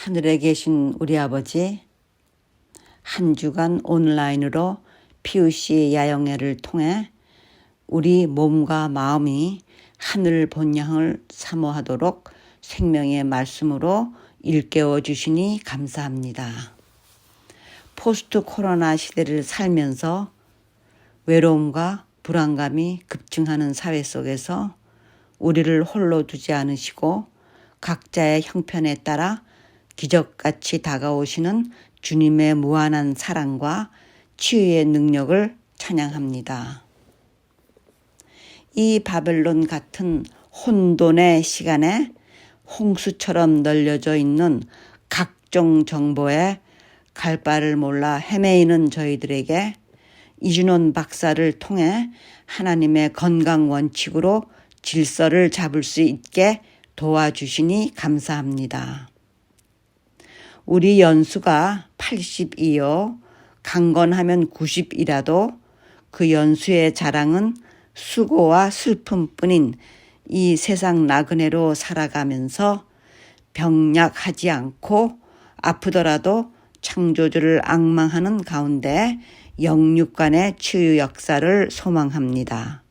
하늘에 계신 우리 아버지, 한 주간 온라인으로 PUC 야영회를 통해 우리 몸과 마음이 하늘 본향을 사모하도록 생명의 말씀으로 일깨워 주시니 감사합니다. 포스트 코로나 시대를 살면서 외로움과 불안감이 급증하는 사회 속에서 우리를 홀로 두지 않으시고 각자의 형편에 따라 기적같이 다가오시는 주님의 무한한 사랑과 치유의 능력을 찬양합니다. 이 바벨론 같은 혼돈의 시간에 홍수처럼 널려져 있는 각종 정보에 갈 바를 몰라 헤매이는 저희들에게 이준원 박사를 통해 하나님의 건강 원칙으로 질서를 잡을 수 있게 도와주시니 감사합니다. 우리 연수가 82요, 강건하면 90이라도 그 연수의 자랑은 수고와 슬픔뿐인 이 세상 나그네로 살아가면서 병약하지 않고 아프더라도 창조주를 앙망하는 가운데 영육간의 치유 역사를 소망합니다.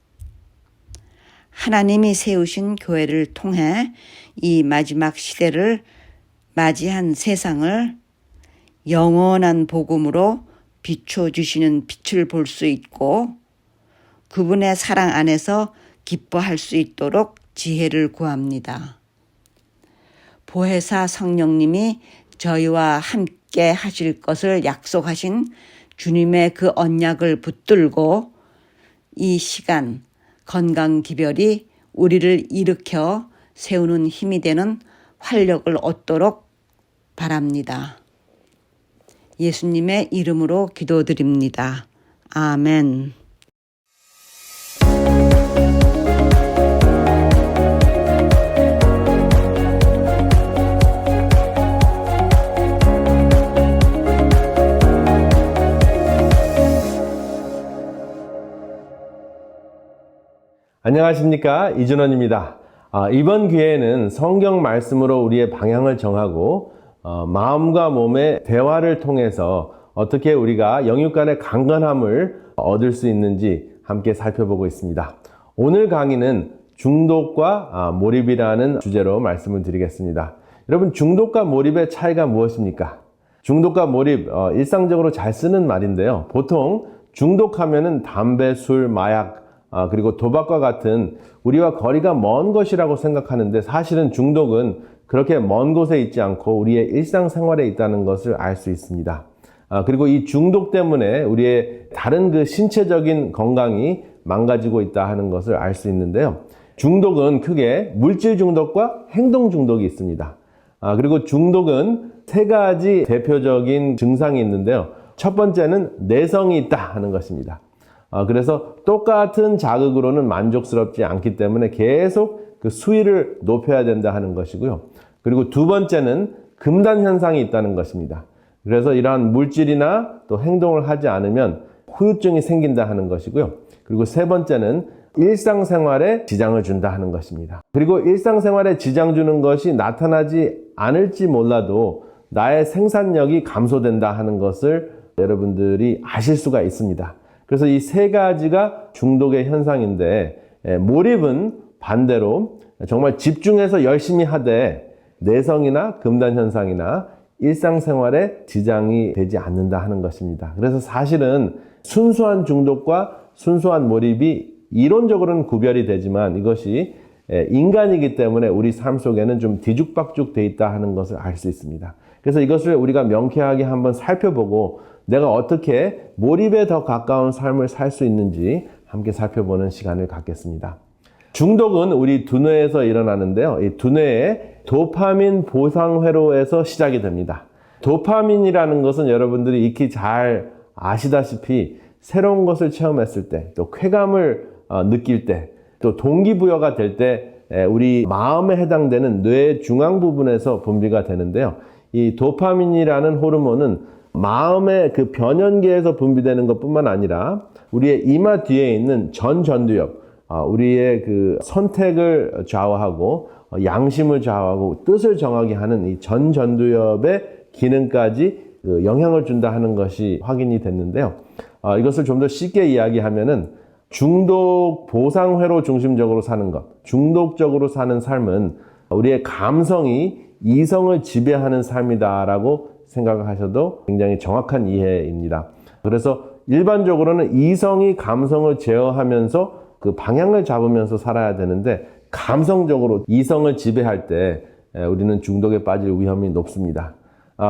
하나님이 세우신 교회를 통해 이 마지막 시대를 맞이한 세상을 영원한 복음으로 비춰주시는 빛을 볼 수 있고 그분의 사랑 안에서 기뻐할 수 있도록 지혜를 구합니다. 보혜사 성령님이 저희와 함께 하실 것을 약속하신 주님의 그 언약을 붙들고 이 시간 건강기별이 우리를 일으켜 세우는 힘이 되는 활력을 얻도록 바랍니다. 예수님의 이름으로 기도드립니다. 아멘. 안녕하십니까, 이준원입니다. 이번 기회에는 성경 말씀으로 우리의 방향을 정하고 마음과 몸의 대화를 통해서 어떻게 우리가 영육 간의 강건함을 얻을 수 있는지 함께 살펴보고 있습니다. 오늘 강의는 중독과 몰입이라는 주제로 말씀을 드리겠습니다. 여러분, 중독과 몰입의 차이가 무엇입니까? 중독과 몰입, 일상적으로 잘 쓰는 말인데요. 보통 중독하면은 담배, 술, 마약, 그리고 도박과 같은 우리와 거리가 먼 것이라고 생각하는데 사실은 중독은 그렇게 먼 곳에 있지 않고 우리의 일상생활에 있다는 것을 알 수 있습니다. 그리고 이 중독 때문에 우리의 다른 그 신체적인 건강이 망가지고 있다 하는 것을 알 수 있는데요. 중독은 크게 물질 중독과 행동 중독이 있습니다. 그리고 중독은 세 가지 대표적인 증상이 있는데요. 첫 번째는 내성이 있다 하는 것입니다. 그래서 똑같은 자극으로는 만족스럽지 않기 때문에 계속 그 수위를 높여야 된다 하는 것이고요. 그리고 두 번째는 금단 현상이 있다는 것입니다. 그래서 이러한 물질이나 또 행동을 하지 않으면 후유증이 생긴다 하는 것이고요. 그리고 세 번째는 일상생활에 지장을 준다 하는 것입니다. 그리고 일상생활에 지장 주는 것이 나타나지 않을지 몰라도 나의 생산력이 감소된다 하는 것을 여러분들이 아실 수가 있습니다. 그래서 이 세 가지가 중독의 현상인데 몰입은 반대로 정말 집중해서 열심히 하되 내성이나 금단 현상이나 일상생활에 지장이 되지 않는다 하는 것입니다. 그래서 사실은 순수한 중독과 순수한 몰입이 이론적으로는 구별이 되지만 이것이 인간이기 때문에 우리 삶 속에는 좀 뒤죽박죽 돼 있다 하는 것을 알 수 있습니다. 그래서 이것을 우리가 명쾌하게 한번 살펴보고 내가 어떻게 몰입에 더 가까운 삶을 살 수 있는지 함께 살펴보는 시간을 갖겠습니다. 중독은 우리 두뇌에서 일어나는데요. 이 두뇌의 도파민 보상회로에서 시작이 됩니다. 도파민이라는 것은 여러분들이 익히 잘 아시다시피 새로운 것을 체험했을 때, 또 쾌감을 느낄 때, 또 동기부여가 될 때 우리 마음에 해당되는 뇌 중앙 부분에서 분비가 되는데요. 이 도파민이라는 호르몬은 마음의 그 변연계에서 분비되는 것뿐만 아니라 우리의 이마 뒤에 있는 전두엽, 우리의 그 선택을 좌우하고 양심을 좌우하고 뜻을 정하게 하는 이 전두엽의 기능까지 그 영향을 준다 하는 것이 확인이 됐는데요. 이것을 좀 더 쉽게 이야기하면은 중독 보상회로 중심적으로 사는 것, 중독적으로 사는 삶은 우리의 감성이 이성을 지배하는 삶이다라고 생각을 하셔도 굉장히 정확한 이해입니다. 그래서 일반적으로는 이성이 감성을 제어하면서 그 방향을 잡으면서 살아야 되는데 감성적으로 이성을 지배할 때 우리는 중독에 빠질 위험이 높습니다.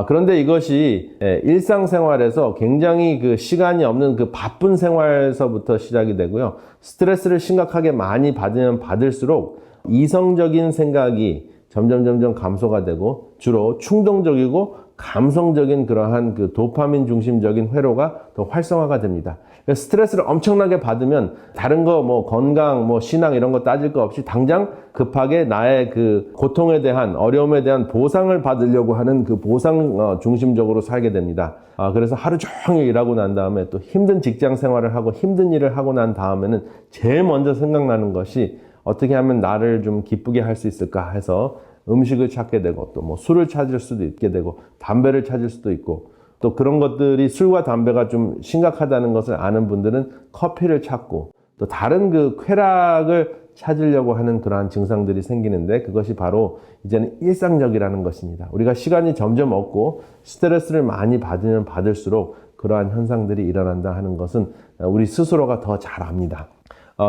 그런데 이것이 일상생활에서 굉장히 그 시간이 없는 그 바쁜 생활에서부터 시작이 되고요. 스트레스를 심각하게 많이 받으면 받을수록 이성적인 생각이 점점 감소가 되고 주로 충동적이고 감성적인 그러한 그 도파민 중심적인 회로가 더 활성화가 됩니다. 스트레스를 엄청나게 받으면 다른 거 뭐 건강 뭐 신앙 이런 거 따질 거 없이 당장 급하게 나의 그 고통에 대한 어려움에 대한 보상을 받으려고 하는 그 보상 중심적으로 살게 됩니다. 그래서 하루 종일 일하고 난 다음에 또 힘든 직장 생활을 하고 힘든 일을 하고 난 다음에는 제일 먼저 생각나는 것이 어떻게 하면 나를 좀 기쁘게 할 수 있을까 해서 음식을 찾게 되고 또 뭐 술을 찾을 수도 있게 되고 담배를 찾을 수도 있고 또 그런 것들이 술과 담배가 좀 심각하다는 것을 아는 분들은 커피를 찾고 또 다른 그 쾌락을 찾으려고 하는 그러한 증상들이 생기는데 그것이 바로 이제는 일상적이라는 것입니다. 우리가 시간이 점점 없고 스트레스를 많이 받으면 받을수록 그러한 현상들이 일어난다 하는 것은 우리 스스로가 더 잘 압니다.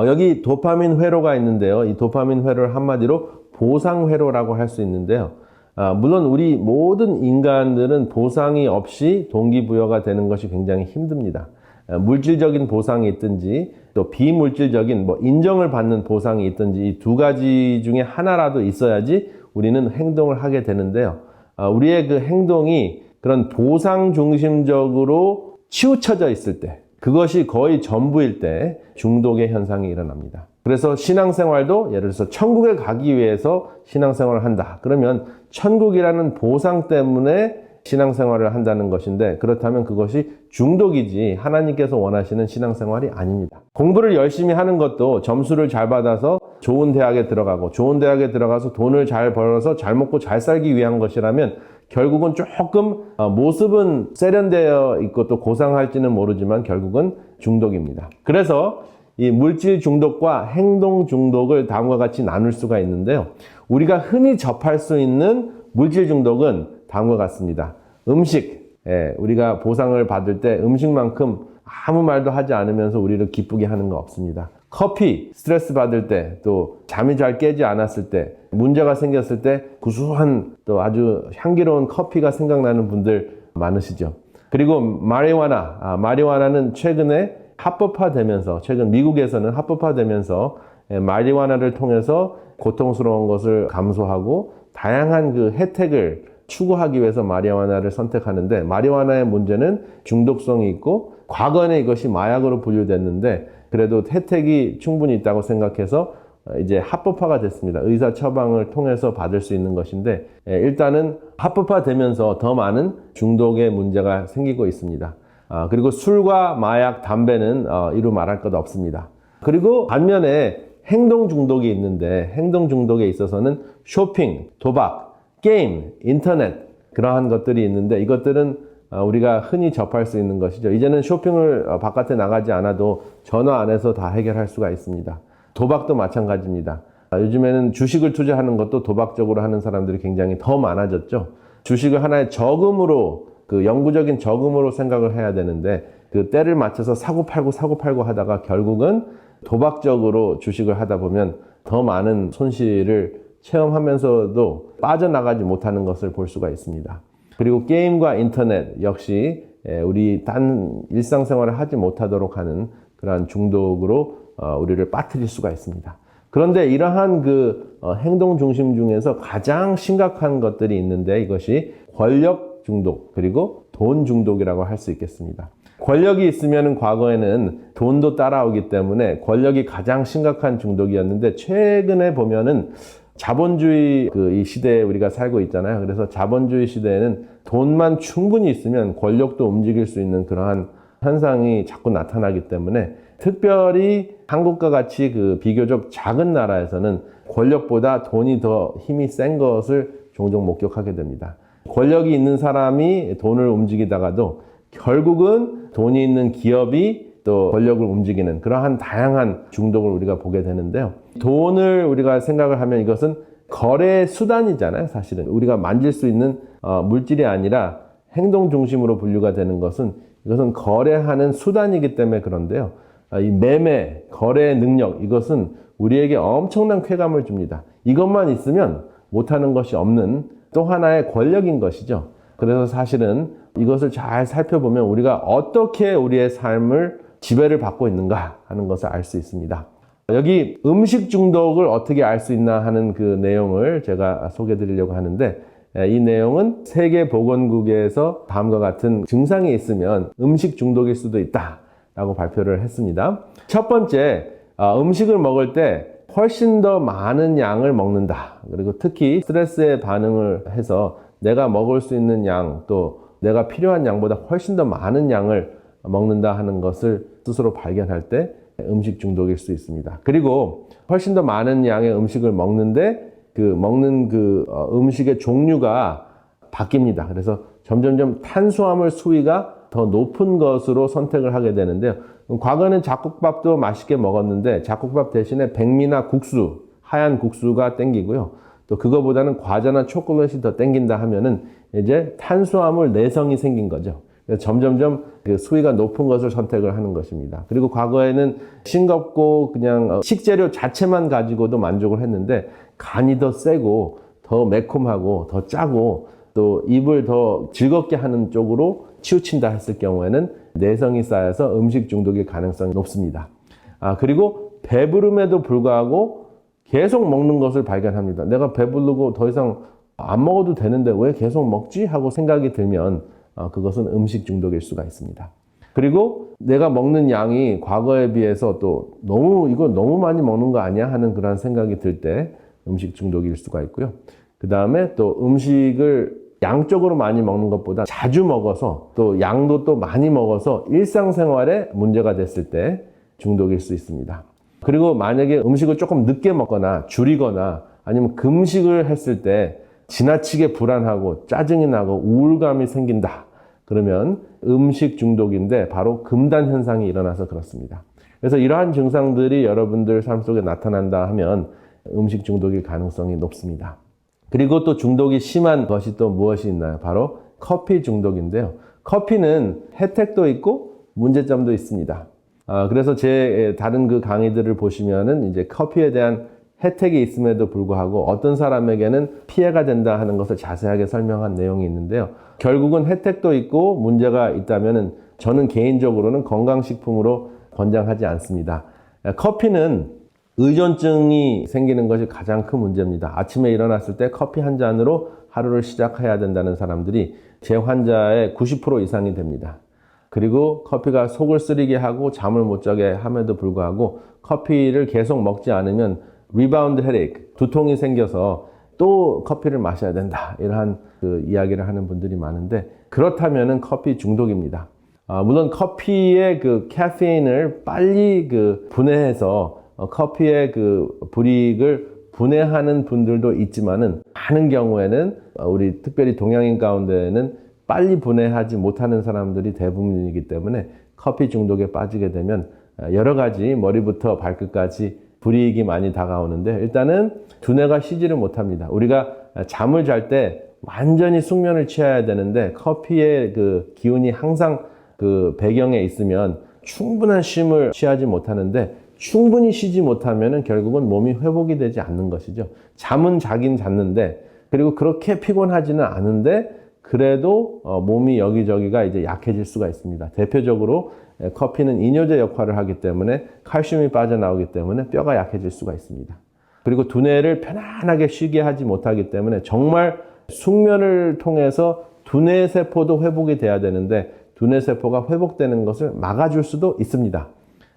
여기 도파민 회로가 있는데요. 이 도파민 회로를 한마디로 보상 회로라고 할 수 있는데요. 물론 우리 모든 인간들은 보상이 없이 동기부여가 되는 것이 굉장히 힘듭니다. 물질적인 보상이 있든지 또 비물질적인 뭐 인정을 받는 보상이 있든지 이 두 가지 중에 하나라도 있어야지 우리는 행동을 하게 되는데요. 우리의 그 행동이 그런 보상 중심적으로 치우쳐져 있을 때 그것이 거의 전부일 때 중독의 현상이 일어납니다. 그래서 신앙생활도 예를 들어서 천국에 가기 위해서 신앙생활을 한다. 그러면 천국이라는 보상 때문에 신앙생활을 한다는 것인데 그렇다면 그것이 중독이지 하나님께서 원하시는 신앙생활이 아닙니다. 공부를 열심히 하는 것도 점수를 잘 받아서 좋은 대학에 들어가고 좋은 대학에 들어가서 돈을 잘 벌어서 잘 먹고 잘 살기 위한 것이라면 결국은 조금 모습은 세련되어 있고 또 고상할지는 모르지만 결국은 중독입니다. 그래서 이 물질 중독과 행동 중독을 다음과 같이 나눌 수가 있는데요. 우리가 흔히 접할 수 있는 물질 중독은 다음과 같습니다. 음식, 우리가 보상을 받을 때 음식만큼 아무 말도 하지 않으면서 우리를 기쁘게 하는 거 없습니다. 커피, 스트레스 받을 때, 또 잠이 잘 깨지 않았을 때, 문제가 생겼을 때 구수한 또 아주 향기로운 커피가 생각나는 분들 많으시죠. 그리고 마리화나는 최근에 합법화되면서 최근 미국에서는 합법화되면서 마리화나를 통해서 고통스러운 것을 감수하고 다양한 그 혜택을 추구하기 위해서 마리화나를 선택하는데 마리화나의 문제는 중독성이 있고 과거에는 이것이 마약으로 분류됐는데 그래도 혜택이 충분히 있다고 생각해서 이제 합법화가 됐습니다. 의사 처방을 통해서 받을 수 있는 것인데 일단은 합법화되면서 더 많은 중독의 문제가 생기고 있습니다. 그리고 술과 마약, 담배는 이루 말할 것 없습니다. 그리고 반면에 행동 중독이 있는데 행동 중독에 있어서는 쇼핑, 도박, 게임, 인터넷 그러한 것들이 있는데 이것들은 우리가 흔히 접할 수 있는 것이죠. 이제는 쇼핑을 바깥에 나가지 않아도 전화 안에서 다 해결할 수가 있습니다. 도박도 마찬가지입니다. 요즘에는 주식을 투자하는 것도 도박적으로 하는 사람들이 굉장히 더 많아졌죠. 주식을 하나의 저금으로 그 영구적인 저금으로 생각을 해야 되는데 그 때를 맞춰서 사고 팔고 하다가 결국은 도박적으로 주식을 하다 보면 더 많은 손실을 체험하면서도 빠져나가지 못하는 것을 볼 수가 있습니다. 그리고 게임과 인터넷 역시 우리 단 일상생활을 하지 못하도록 하는 그러한 중독으로 우리를 빠뜨릴 수가 있습니다. 그런데 이러한 그 행동 중심 중에서 가장 심각한 것들이 있는데 이것이 권력 중독 그리고 돈 중독이라고 할 수 있겠습니다. 권력이 있으면 과거에는 돈도 따라오기 때문에 권력이 가장 심각한 중독이었는데 최근에 보면은 자본주의 이 시대에 우리가 살고 있잖아요. 그래서 자본주의 시대에는 돈만 충분히 있으면 권력도 움직일 수 있는 그러한 현상이 자꾸 나타나기 때문에 특별히 한국과 같이 그 비교적 작은 나라에서는 권력보다 돈이 더 힘이 센 것을 종종 목격하게 됩니다. 권력이 있는 사람이 돈을 움직이다가도 결국은 돈이 있는 기업이 또 권력을 움직이는 그러한 다양한 중독을 우리가 보게 되는데요. 돈을 우리가 생각을 하면 이것은 거래의 수단이잖아요. 사실은 우리가 만질 수 있는 물질이 아니라 행동 중심으로 분류가 되는 것은 이것은 거래하는 수단이기 때문에 그런데요. 이 매매, 거래의 능력 이것은 우리에게 엄청난 쾌감을 줍니다. 이것만 있으면 못하는 것이 없는 또 하나의 권력인 것이죠. 그래서 사실은 이것을 잘 살펴보면 우리가 어떻게 우리의 삶을 지배를 받고 있는가 하는 것을 알 수 있습니다. 여기 음식 중독을 어떻게 알 수 있나 하는 그 내용을 제가 소개해 드리려고 하는데 이 내용은 세계보건국에서 다음과 같은 증상이 있으면 음식 중독일 수도 있다라고 발표를 했습니다. 첫 번째, 음식을 먹을 때 훨씬 더 많은 양을 먹는다. 그리고 특히 스트레스에 반응을 해서 내가 먹을 수 있는 양, 또 내가 필요한 양보다 훨씬 더 많은 양을 먹는다 하는 것을 스스로 발견할 때 음식 중독일 수 있습니다. 그리고 훨씬 더 많은 양의 음식을 먹는데 먹는 음식의 종류가 바뀝니다. 그래서 점점점 탄수화물 수위가 더 높은 것으로 선택을 하게 되는데요. 과거는 잡곡밥도 맛있게 먹었는데 잡곡밥 대신에 백미나 국수, 하얀 국수가 땡기고요. 또 그거보다는 과자나 초콜릿이 더 땡긴다 하면은 이제 탄수화물 내성이 생긴 거죠. 그래서 점점점 그 수위가 높은 것을 선택을 하는 것입니다. 그리고 과거에는 싱겁고 그냥 식재료 자체만 가지고도 만족을 했는데 간이 더 세고 더 매콤하고 더 짜고 또 입을 더 즐겁게 하는 쪽으로 치우친다 했을 경우에는 내성이 쌓여서 음식 중독의 가능성이 높습니다. 그리고 배부름에도 불구하고 계속 먹는 것을 발견합니다. 내가 배부르고 더 이상 안 먹어도 되는데 왜 계속 먹지? 하고 생각이 들면 그것은 음식 중독일 수가 있습니다. 그리고 내가 먹는 양이 과거에 비해서 또 이거 너무 많이 먹는 거 아니야? 하는 그런 생각이 들 때 음식 중독일 수가 있고요. 그 다음에 또 음식을 양적으로 많이 먹는 것보다 자주 먹어서 또 양도 또 많이 먹어서 일상생활에 문제가 됐을 때 중독일 수 있습니다. 그리고 만약에 음식을 조금 늦게 먹거나 줄이거나 아니면 금식을 했을 때 지나치게 불안하고 짜증이 나고 우울감이 생긴다. 그러면 음식 중독인데 바로 금단 현상이 일어나서 그렇습니다. 그래서 이러한 증상들이 여러분들 삶 속에 나타난다 하면 음식 중독일 가능성이 높습니다. 그리고 또 중독이 심한 것이 또 무엇이 있나요? 바로 커피 중독인데요. 커피는 혜택도 있고 문제점도 있습니다. 그래서 제 다른 그 강의들을 보시면은 이제 커피에 대한 혜택이 있음에도 불구하고 어떤 사람에게는 피해가 된다 하는 것을 자세하게 설명한 내용이 있는데요. 결국은 혜택도 있고 문제가 있다면은 저는 개인적으로는 건강식품으로 권장하지 않습니다. 커피는 의존증이 생기는 것이 가장 큰 문제입니다. 아침에 일어났을 때 커피 한 잔으로 하루를 시작해야 된다는 사람들이 제 환자의 90% 이상이 됩니다. 그리고 커피가 속을 쓰리게 하고 잠을 못 자게 함에도 불구하고 커피를 계속 먹지 않으면 리바운드 헤데이크, 두통이 생겨서 또 커피를 마셔야 된다. 이러한 그 이야기를 하는 분들이 많은데 그렇다면은 커피 중독입니다. 물론 커피의 그 카페인을 빨리 분해해서 커피의 불이익을 분해하는 분들도 있지만은 많은 경우에는 우리 특별히 동양인 가운데에는 빨리 분해하지 못하는 사람들이 대부분이기 때문에 커피 중독에 빠지게 되면 여러 가지 머리부터 발끝까지 불이익이 많이 다가오는데 일단은 두뇌가 쉬지를 못합니다. 우리가 잠을 잘 때 완전히 숙면을 취해야 되는데 커피의 기운이 항상 배경에 있으면 충분한 쉼을 취하지 못하는데 충분히 쉬지 못하면 결국은 몸이 회복이 되지 않는 것이죠. 잠은 자긴 잤는데 그리고 그렇게 피곤하지는 않은데 그래도 몸이 여기저기가 이제 약해질 수가 있습니다. 대표적으로 커피는 이뇨제 역할을 하기 때문에 칼슘이 빠져나오기 때문에 뼈가 약해질 수가 있습니다. 그리고 두뇌를 편안하게 쉬게 하지 못하기 때문에 정말 숙면을 통해서 두뇌 세포도 회복이 돼야 되는데 두뇌 세포가 회복되는 것을 막아줄 수도 있습니다.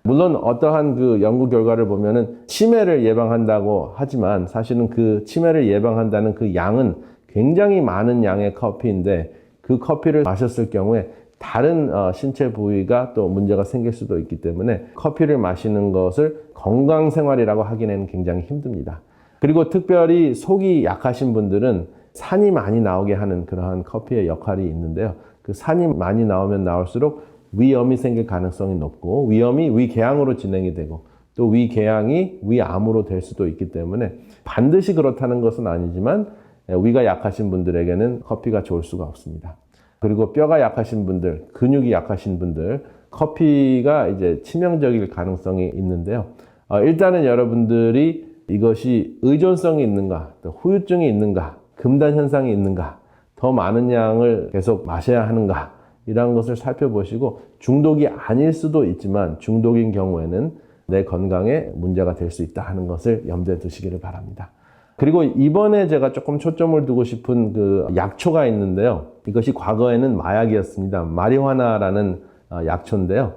물론 어떠한 연구 결과를 보면은 치매를 예방한다고 하지만 사실은 치매를 예방한다는 양은 굉장히 많은 양의 커피인데 그 커피를 마셨을 경우에 다른 신체 부위가 또 문제가 생길 수도 있기 때문에 커피를 마시는 것을 건강 생활이라고 하기에는 굉장히 힘듭니다. 그리고 특별히 속이 약하신 분들은 산이 많이 나오게 하는 그러한 커피의 역할이 있는데요. 그 산이 많이 나오면 나올수록 위염이 생길 가능성이 높고 위염이 위궤양으로 진행이 되고 또 위궤양이 위암으로 될 수도 있기 때문에 반드시 그렇다는 것은 아니지만 위가 약하신 분들에게는 커피가 좋을 수가 없습니다. 그리고 뼈가 약하신 분들, 근육이 약하신 분들, 커피가 이제 치명적일 가능성이 있는데요. 일단은 여러분들이 이것이 의존성이 있는가, 또 후유증이 있는가, 금단 현상이 있는가, 더 많은 양을 계속 마셔야 하는가, 이런 것을 살펴보시고 중독이 아닐 수도 있지만 중독인 경우에는 내 건강에 문제가 될 수 있다 하는 것을 염두에 두시기를 바랍니다. 그리고 이번에 제가 조금 초점을 두고 싶은 그 약초가 있는데요. 이것이 과거에는 마약이었습니다. 마리화나라는 약초인데요.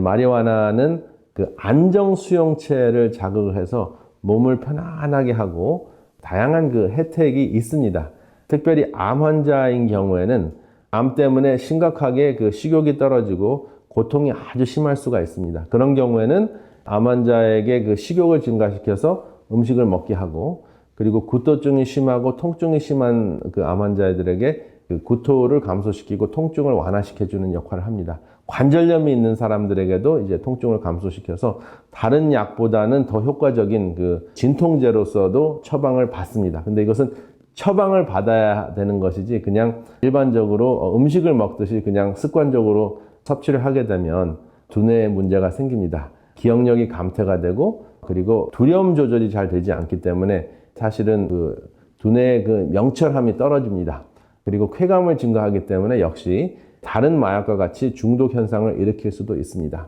마리화나는 그 안정수용체를 자극을 해서 몸을 편안하게 하고 다양한 그 혜택이 있습니다. 특별히 암 환자인 경우에는 암 때문에 심각하게 그 식욕이 떨어지고 고통이 아주 심할 수가 있습니다. 그런 경우에는 암 환자에게 그 식욕을 증가시켜서 음식을 먹게 하고 그리고 구토증이 심하고 통증이 심한 그 암 환자들에게 그 구토를 감소시키고 통증을 완화시켜주는 역할을 합니다. 관절염이 있는 사람들에게도 이제 통증을 감소시켜서 다른 약보다는 더 효과적인 그 진통제로서도 처방을 받습니다. 근데 이것은 처방을 받아야 되는 것이지 그냥 일반적으로 음식을 먹듯이 그냥 습관적으로 섭취를 하게 되면 두뇌에 문제가 생깁니다. 기억력이 감퇴가 되고 그리고 두려움 조절이 잘 되지 않기 때문에 사실은 그 두뇌의 그 명철함이 떨어집니다. 그리고 쾌감을 증가하기 때문에 역시 다른 마약과 같이 중독 현상을 일으킬 수도 있습니다.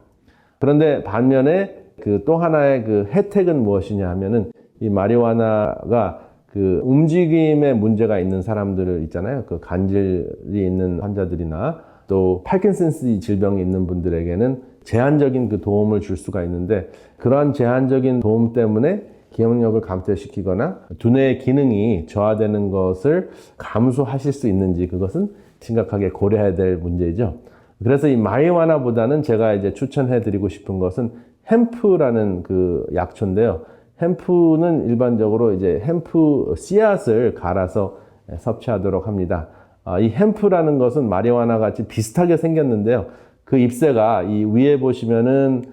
그런데 반면에 그 또 하나의 그 혜택은 무엇이냐 하면은 이 마리화나가 그 움직임에 문제가 있는 사람들을 있잖아요. 그 간질이 있는 환자들이나 또 파킨슨스 질병이 있는 분들에게는 제한적인 그 도움을 줄 수가 있는데 그러한 제한적인 도움 때문에 기억력을 감퇴시키거나 두뇌의 기능이 저하되는 것을 감수하실 수 있는지 그것은 심각하게 고려해야 될 문제죠. 그래서 이 마리화나보다는 제가 이제 추천해 드리고 싶은 것은 햄프라는 그 약초인데요. 햄프는 일반적으로 이제 햄프 씨앗을 갈아서 섭취하도록 합니다. 이 햄프라는 것은 마리화나 같이 비슷하게 생겼는데요. 그 잎새가 이 위에 보시면은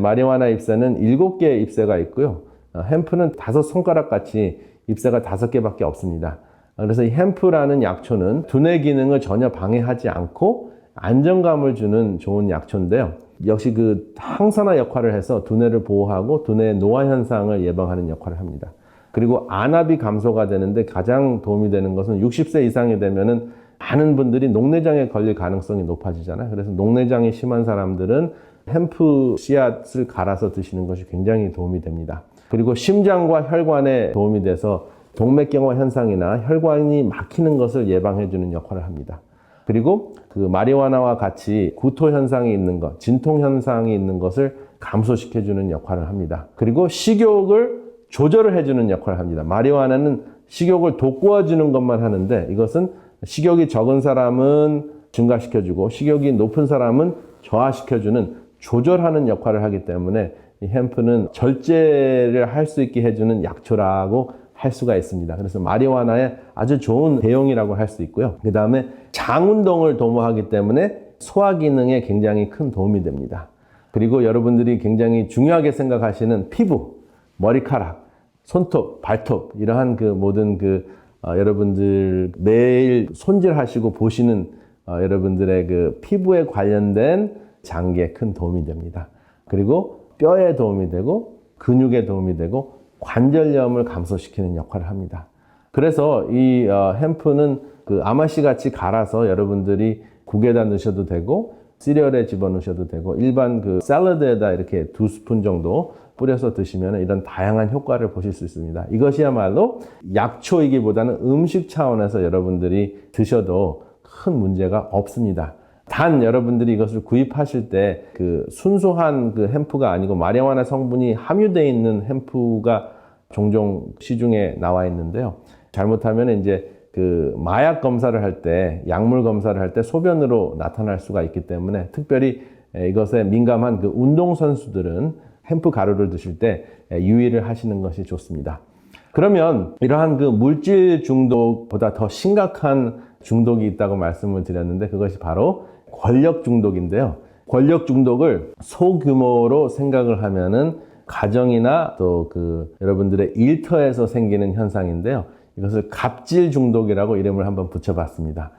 마리화나 잎새는 7개의 잎새가 있고요. 햄프는 5손가락 같이 잎새가 5개밖에 없습니다. 그래서 이 햄프라는 약초는 두뇌 기능을 전혀 방해하지 않고 안정감을 주는 좋은 약초인데요. 역시 그 항산화 역할을 해서 두뇌를 보호하고 두뇌의 노화 현상을 예방하는 역할을 합니다. 그리고 안압이 감소가 되는데 가장 도움이 되는 것은 60세 이상이 되면은 많은 분들이 녹내장에 걸릴 가능성이 높아지잖아요. 그래서 녹내장이 심한 사람들은 햄프 씨앗을 갈아서 드시는 것이 굉장히 도움이 됩니다. 그리고 심장과 혈관에 도움이 돼서 동맥경화 현상이나 혈관이 막히는 것을 예방해주는 역할을 합니다. 그리고 그 마리화나와 같이 구토 현상이 있는 것, 진통 현상이 있는 것을 감소시켜주는 역할을 합니다. 그리고 식욕을 조절을 해주는 역할을 합니다. 마리화나는 식욕을 돋구어주는 것만 하는데 이것은 식욕이 적은 사람은 증가시켜주고 식욕이 높은 사람은 저하시켜주는 조절하는 역할을 하기 때문에 이 햄프는 절제를 할 수 있게 해주는 약초라고 할 수가 있습니다. 그래서 마리화나의 아주 좋은 대용이라고 할 수 있고요. 그 다음에 장 운동을 도모하기 때문에 소화 기능에 굉장히 큰 도움이 됩니다. 그리고 여러분들이 굉장히 중요하게 생각하시는 피부, 머리카락, 손톱, 발톱 이러한 그 모든 그 여러분들 매일 손질하시고 보시는 여러분들의 그 피부에 관련된 장기에 큰 도움이 됩니다. 그리고 뼈에 도움이 되고 근육에 도움이 되고 관절염을 감소시키는 역할을 합니다. 그래서 이 햄프는 그 아마씨 같이 갈아서 여러분들이 국에다 넣으셔도 되고 시리얼에 집어넣으셔도 되고 일반 그 샐러드에다 이렇게 2스푼 정도 뿌려서 드시면 이런 다양한 효과를 보실 수 있습니다. 이것이야말로 약초이기보다는 음식 차원에서 여러분들이 드셔도 큰 문제가 없습니다. 단 여러분들이 이것을 구입하실 때 그 순수한 그 햄프가 아니고 마리화나 성분이 함유되어 있는 햄프가 종종 시중에 나와 있는데요. 잘못하면 이제 그 마약 검사를 할 때, 약물 검사를 할 때 소변으로 나타날 수가 있기 때문에 특별히 이것에 민감한 그 운동선수들은 햄프 가루를 드실 때 유의를 하시는 것이 좋습니다. 그러면 이러한 그 물질 중독보다 더 심각한 중독이 있다고 말씀을 드렸는데 그것이 바로 권력 중독인데요. 권력 중독을 소규모로 생각을 하면은 가정이나 또 그 여러분들의 일터에서 생기는 현상인데요. 이것을 갑질 중독이라고 이름을 한번 붙여봤습니다.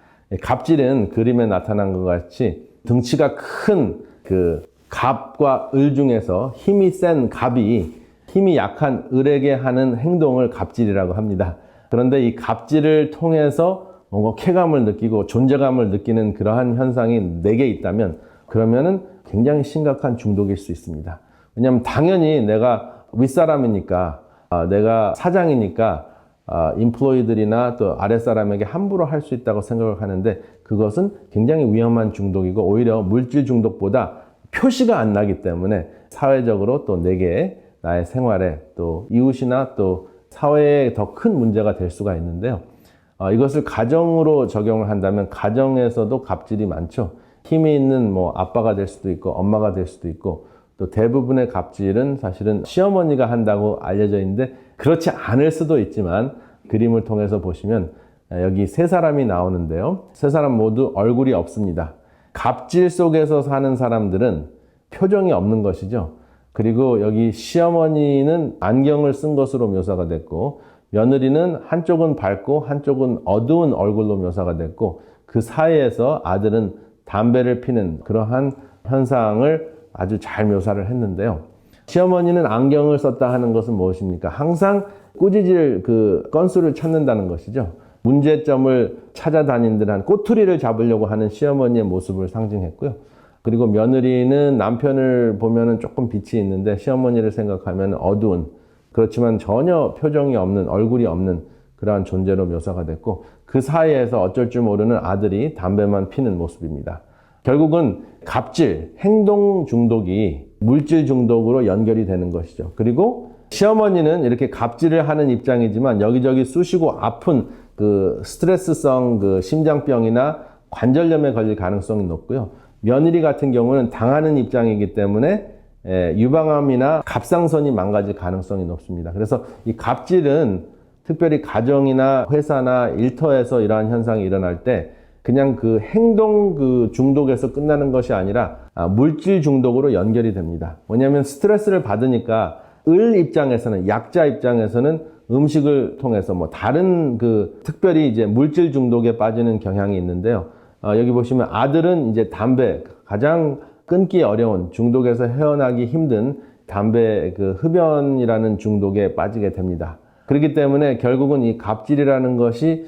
갑질은 그림에 나타난 것 같이 등치가 큰 그 갑과 을 중에서 힘이 센 갑이 힘이 약한 을에게 하는 행동을 갑질이라고 합니다. 그런데 이 갑질을 통해서 뭔가 쾌감을 느끼고 존재감을 느끼는 그러한 현상이 내게 있다면 그러면은 굉장히 심각한 중독일 수 있습니다. 왜냐하면 당연히 내가 윗사람이니까 내가 사장이니까 인플로이들이나 또 아랫사람에게 함부로 할 수 있다고 생각을 하는데 그것은 굉장히 위험한 중독이고 오히려 물질 중독보다 표시가 안 나기 때문에 사회적으로 또 내게 나의 생활에 또 이웃이나 또 사회에 더 큰 문제가 될 수가 있는데요. 이것을 가정으로 적용을 한다면 가정에서도 갑질이 많죠. 힘이 있는 뭐 아빠가 될 수도 있고 엄마가 될 수도 있고 또 대부분의 갑질은 사실은 시어머니가 한다고 알려져 있는데 그렇지 않을 수도 있지만 그림을 통해서 보시면 여기 세 사람이 나오는데요. 세 사람 모두 얼굴이 없습니다. 갑질 속에서 사는 사람들은 표정이 없는 것이죠. 그리고 여기 시어머니는 안경을 쓴 것으로 묘사가 됐고 며느리는 한쪽은 밝고 한쪽은 어두운 얼굴로 묘사가 됐고 그 사이에서 아들은 담배를 피는 그러한 현상을 아주 잘 묘사를 했는데요. 시어머니는 안경을 썼다 하는 것은 무엇입니까? 항상 꾸짖을 그 건수를 찾는다는 것이죠. 문제점을 찾아다닌 듯한 꼬투리를 잡으려고 하는 시어머니의 모습을 상징했고요. 그리고 며느리는 남편을 보면은 조금 빛이 있는데 시어머니를 생각하면 어두운 그렇지만 전혀 표정이 없는 얼굴이 없는 그러한 존재로 묘사가 됐고 그 사이에서 어쩔 줄 모르는 아들이 담배만 피는 모습입니다. 결국은 갑질, 행동 중독이 물질 중독으로 연결이 되는 것이죠. 그리고 시어머니는 이렇게 갑질을 하는 입장이지만 여기저기 쑤시고 아픈 그 스트레스성 그 심장병이나 관절염에 걸릴 가능성이 높고요. 며느리 같은 경우는 당하는 입장이기 때문에 유방암이나 갑상선이 망가질 가능성이 높습니다. 그래서 이 갑질은 특별히 가정이나 회사나 일터에서 이러한 현상이 일어날 때 그냥 그 행동 그 중독에서 끝나는 것이 아니라 물질 중독으로 연결이 됩니다. 왜냐하면 스트레스를 받으니까 을 입장에서는 약자 입장에서는 음식을 통해서 뭐 다른 그 특별히 이제 물질 중독에 빠지는 경향이 있는데요. 여기 보시면 아들은 이제 담배 가장 끊기 어려운 중독에서 헤어나기 힘든 담배 그 흡연이라는 중독에 빠지게 됩니다. 그렇기 때문에 결국은 이 갑질이라는 것이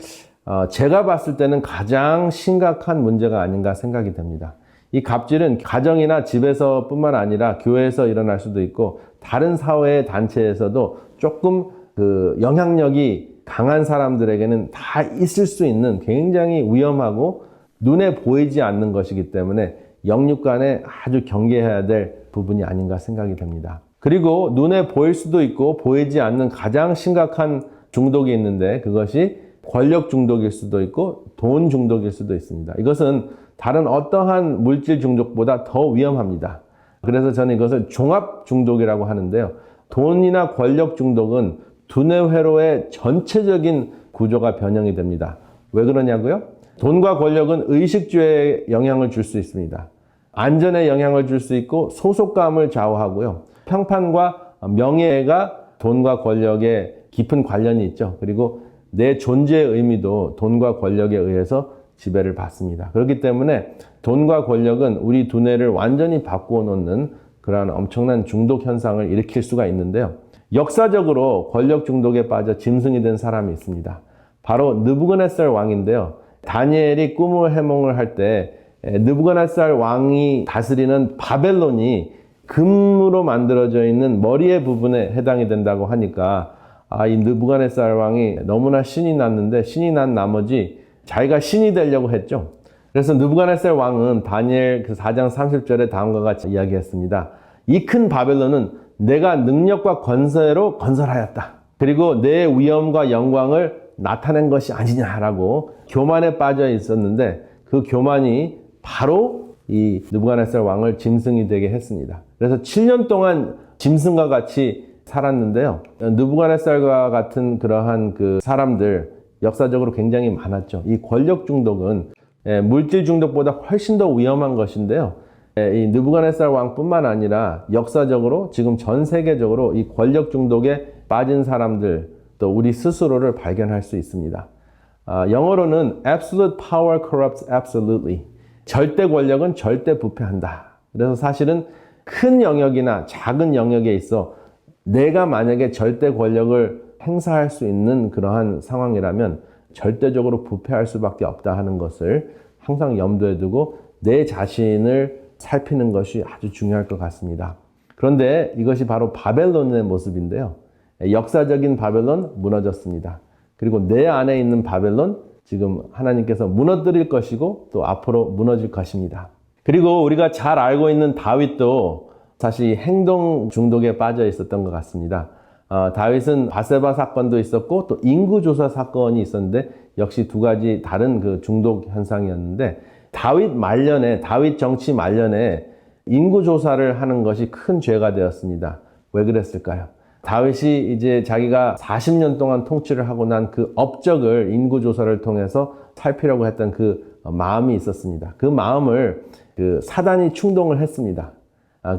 제가 봤을 때는 가장 심각한 문제가 아닌가 생각이 됩니다. 이 갑질은 가정이나 집에서 뿐만 아니라 교회에서 일어날 수도 있고 다른 사회 단체에서도 조금 그 영향력이 강한 사람들에게는 다 있을 수 있는 굉장히 위험하고 눈에 보이지 않는 것이기 때문에 영육 간에 아주 경계해야 될 부분이 아닌가 생각이 됩니다. 그리고 눈에 보일 수도 있고 보이지 않는 가장 심각한 중독이 있는데 그것이 권력 중독일 수도 있고 돈 중독일 수도 있습니다. 이것은 다른 어떠한 물질 중독보다 더 위험합니다. 그래서 저는 이것을 종합 중독이라고 하는데요. 돈이나 권력 중독은 두뇌 회로의 전체적인 구조가 변형이 됩니다. 왜 그러냐고요? 돈과 권력은 의식주에 영향을 줄 수 있습니다. 안전에 영향을 줄 수 있고 소속감을 좌우하고요. 평판과 명예가 돈과 권력에 깊은 관련이 있죠. 그리고 내 존재의 의미도 돈과 권력에 의해서 지배를 받습니다. 그렇기 때문에 돈과 권력은 우리 두뇌를 완전히 바꾸어 놓는 그러한 엄청난 중독 현상을 일으킬 수가 있는데요. 역사적으로 권력 중독에 빠져 짐승이 된 사람이 있습니다. 바로 느부갓네살 왕인데요. 다니엘이 꿈을 해몽을 할 때 느부갓네살 왕이 다스리는 바벨론이 금으로 만들어져 있는 머리의 부분에 해당이 된다고 하니까 이 느부갓네살 왕이 너무나 신이 났는데 신이 난 나머지 자기가 신이 되려고 했죠. 그래서 느부갓네살 왕은 다니엘 4장 30절에 다음과 같이 이야기했습니다. 이 큰 바벨론은 내가 능력과 권세로 건설하였다. 그리고 내 위엄과 영광을 나타낸 것이 아니냐라고 교만에 빠져 있었는데 그 교만이 바로 이 느부갓네살 왕을 짐승이 되게 했습니다. 그래서 7년 동안 짐승과 같이 살았는데요. 느부갓네살과 같은 그러한 그 사람들 역사적으로 굉장히 많았죠. 이 권력 중독은 물질 중독보다 훨씬 더 위험한 것인데요. 이 느부갓네살 왕뿐만 아니라 역사적으로 지금 전 세계적으로 이 권력 중독에 빠진 사람들 또 우리 스스로를 발견할 수 있습니다. 영어로는 absolute power corrupts absolutely. 절대 권력은 절대 부패한다. 그래서 사실은 큰 영역이나 작은 영역에 있어 내가 만약에 절대 권력을 행사할 수 있는 그러한 상황이라면 절대적으로 부패할 수밖에 없다 하는 것을 항상 염두에 두고 내 자신을 살피는 것이 아주 중요할 것 같습니다. 그런데 이것이 바로 바벨론의 모습인데요. 역사적인 바벨론 무너졌습니다. 그리고 내 안에 있는 바벨론 지금 하나님께서 무너뜨릴 것이고 또 앞으로 무너질 것입니다. 그리고 우리가 잘 알고 있는 다윗도 사실 행동 중독에 빠져 있었던 것 같습니다. 다윗은 바세바 사건도 있었고 또 인구조사 사건이 있었는데 역시 두 가지 다른 그 중독 현상이었는데 다윗 정치 말년에 인구조사를 하는 것이 큰 죄가 되었습니다. 왜 그랬을까요? 다윗이 이제 자기가 40년 동안 통치를 하고 난 그 업적을 인구조사를 통해서 살피려고 했던 그 마음이 있었습니다. 그 마음을 그 사단이 충동을 했습니다.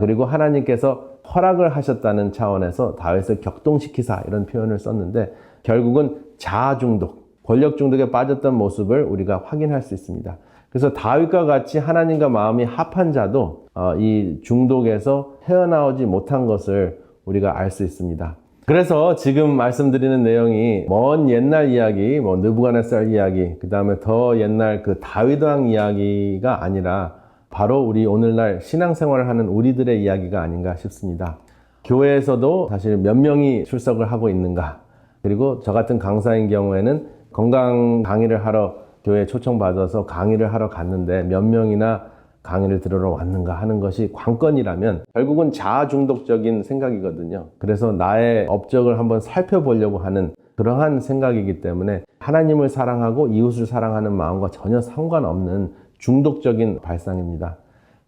그리고 하나님께서 허락을 하셨다는 차원에서 다윗을 격동시키사 이런 표현을 썼는데 결국은 자아 중독, 권력 중독에 빠졌던 모습을 우리가 확인할 수 있습니다. 그래서 다윗과 같이 하나님과 마음이 합한 자도 이 중독에서 헤어나오지 못한 것을 우리가 알 수 있습니다. 그래서 지금 말씀드리는 내용이 먼 옛날 이야기, 느부갓네살 이야기, 그 다음에 더 옛날 그 다윗 왕 이야기가 아니라 바로 우리 오늘날 신앙생활을 하는 우리들의 이야기가 아닌가 싶습니다. 교회에서도 사실 몇 명이 출석을 하고 있는가, 그리고 저 같은 강사인 경우에는 건강 강의를 하러 교회에 초청받아서 강의를 하러 갔는데 몇 명이나 강의를 들으러 왔는가 하는 것이 관건이라면 결국은 자아 중독적인 생각이거든요. 그래서 나의 업적을 한번 살펴보려고 하는 그러한 생각이기 때문에 하나님을 사랑하고 이웃을 사랑하는 마음과 전혀 상관없는 중독적인 발상입니다.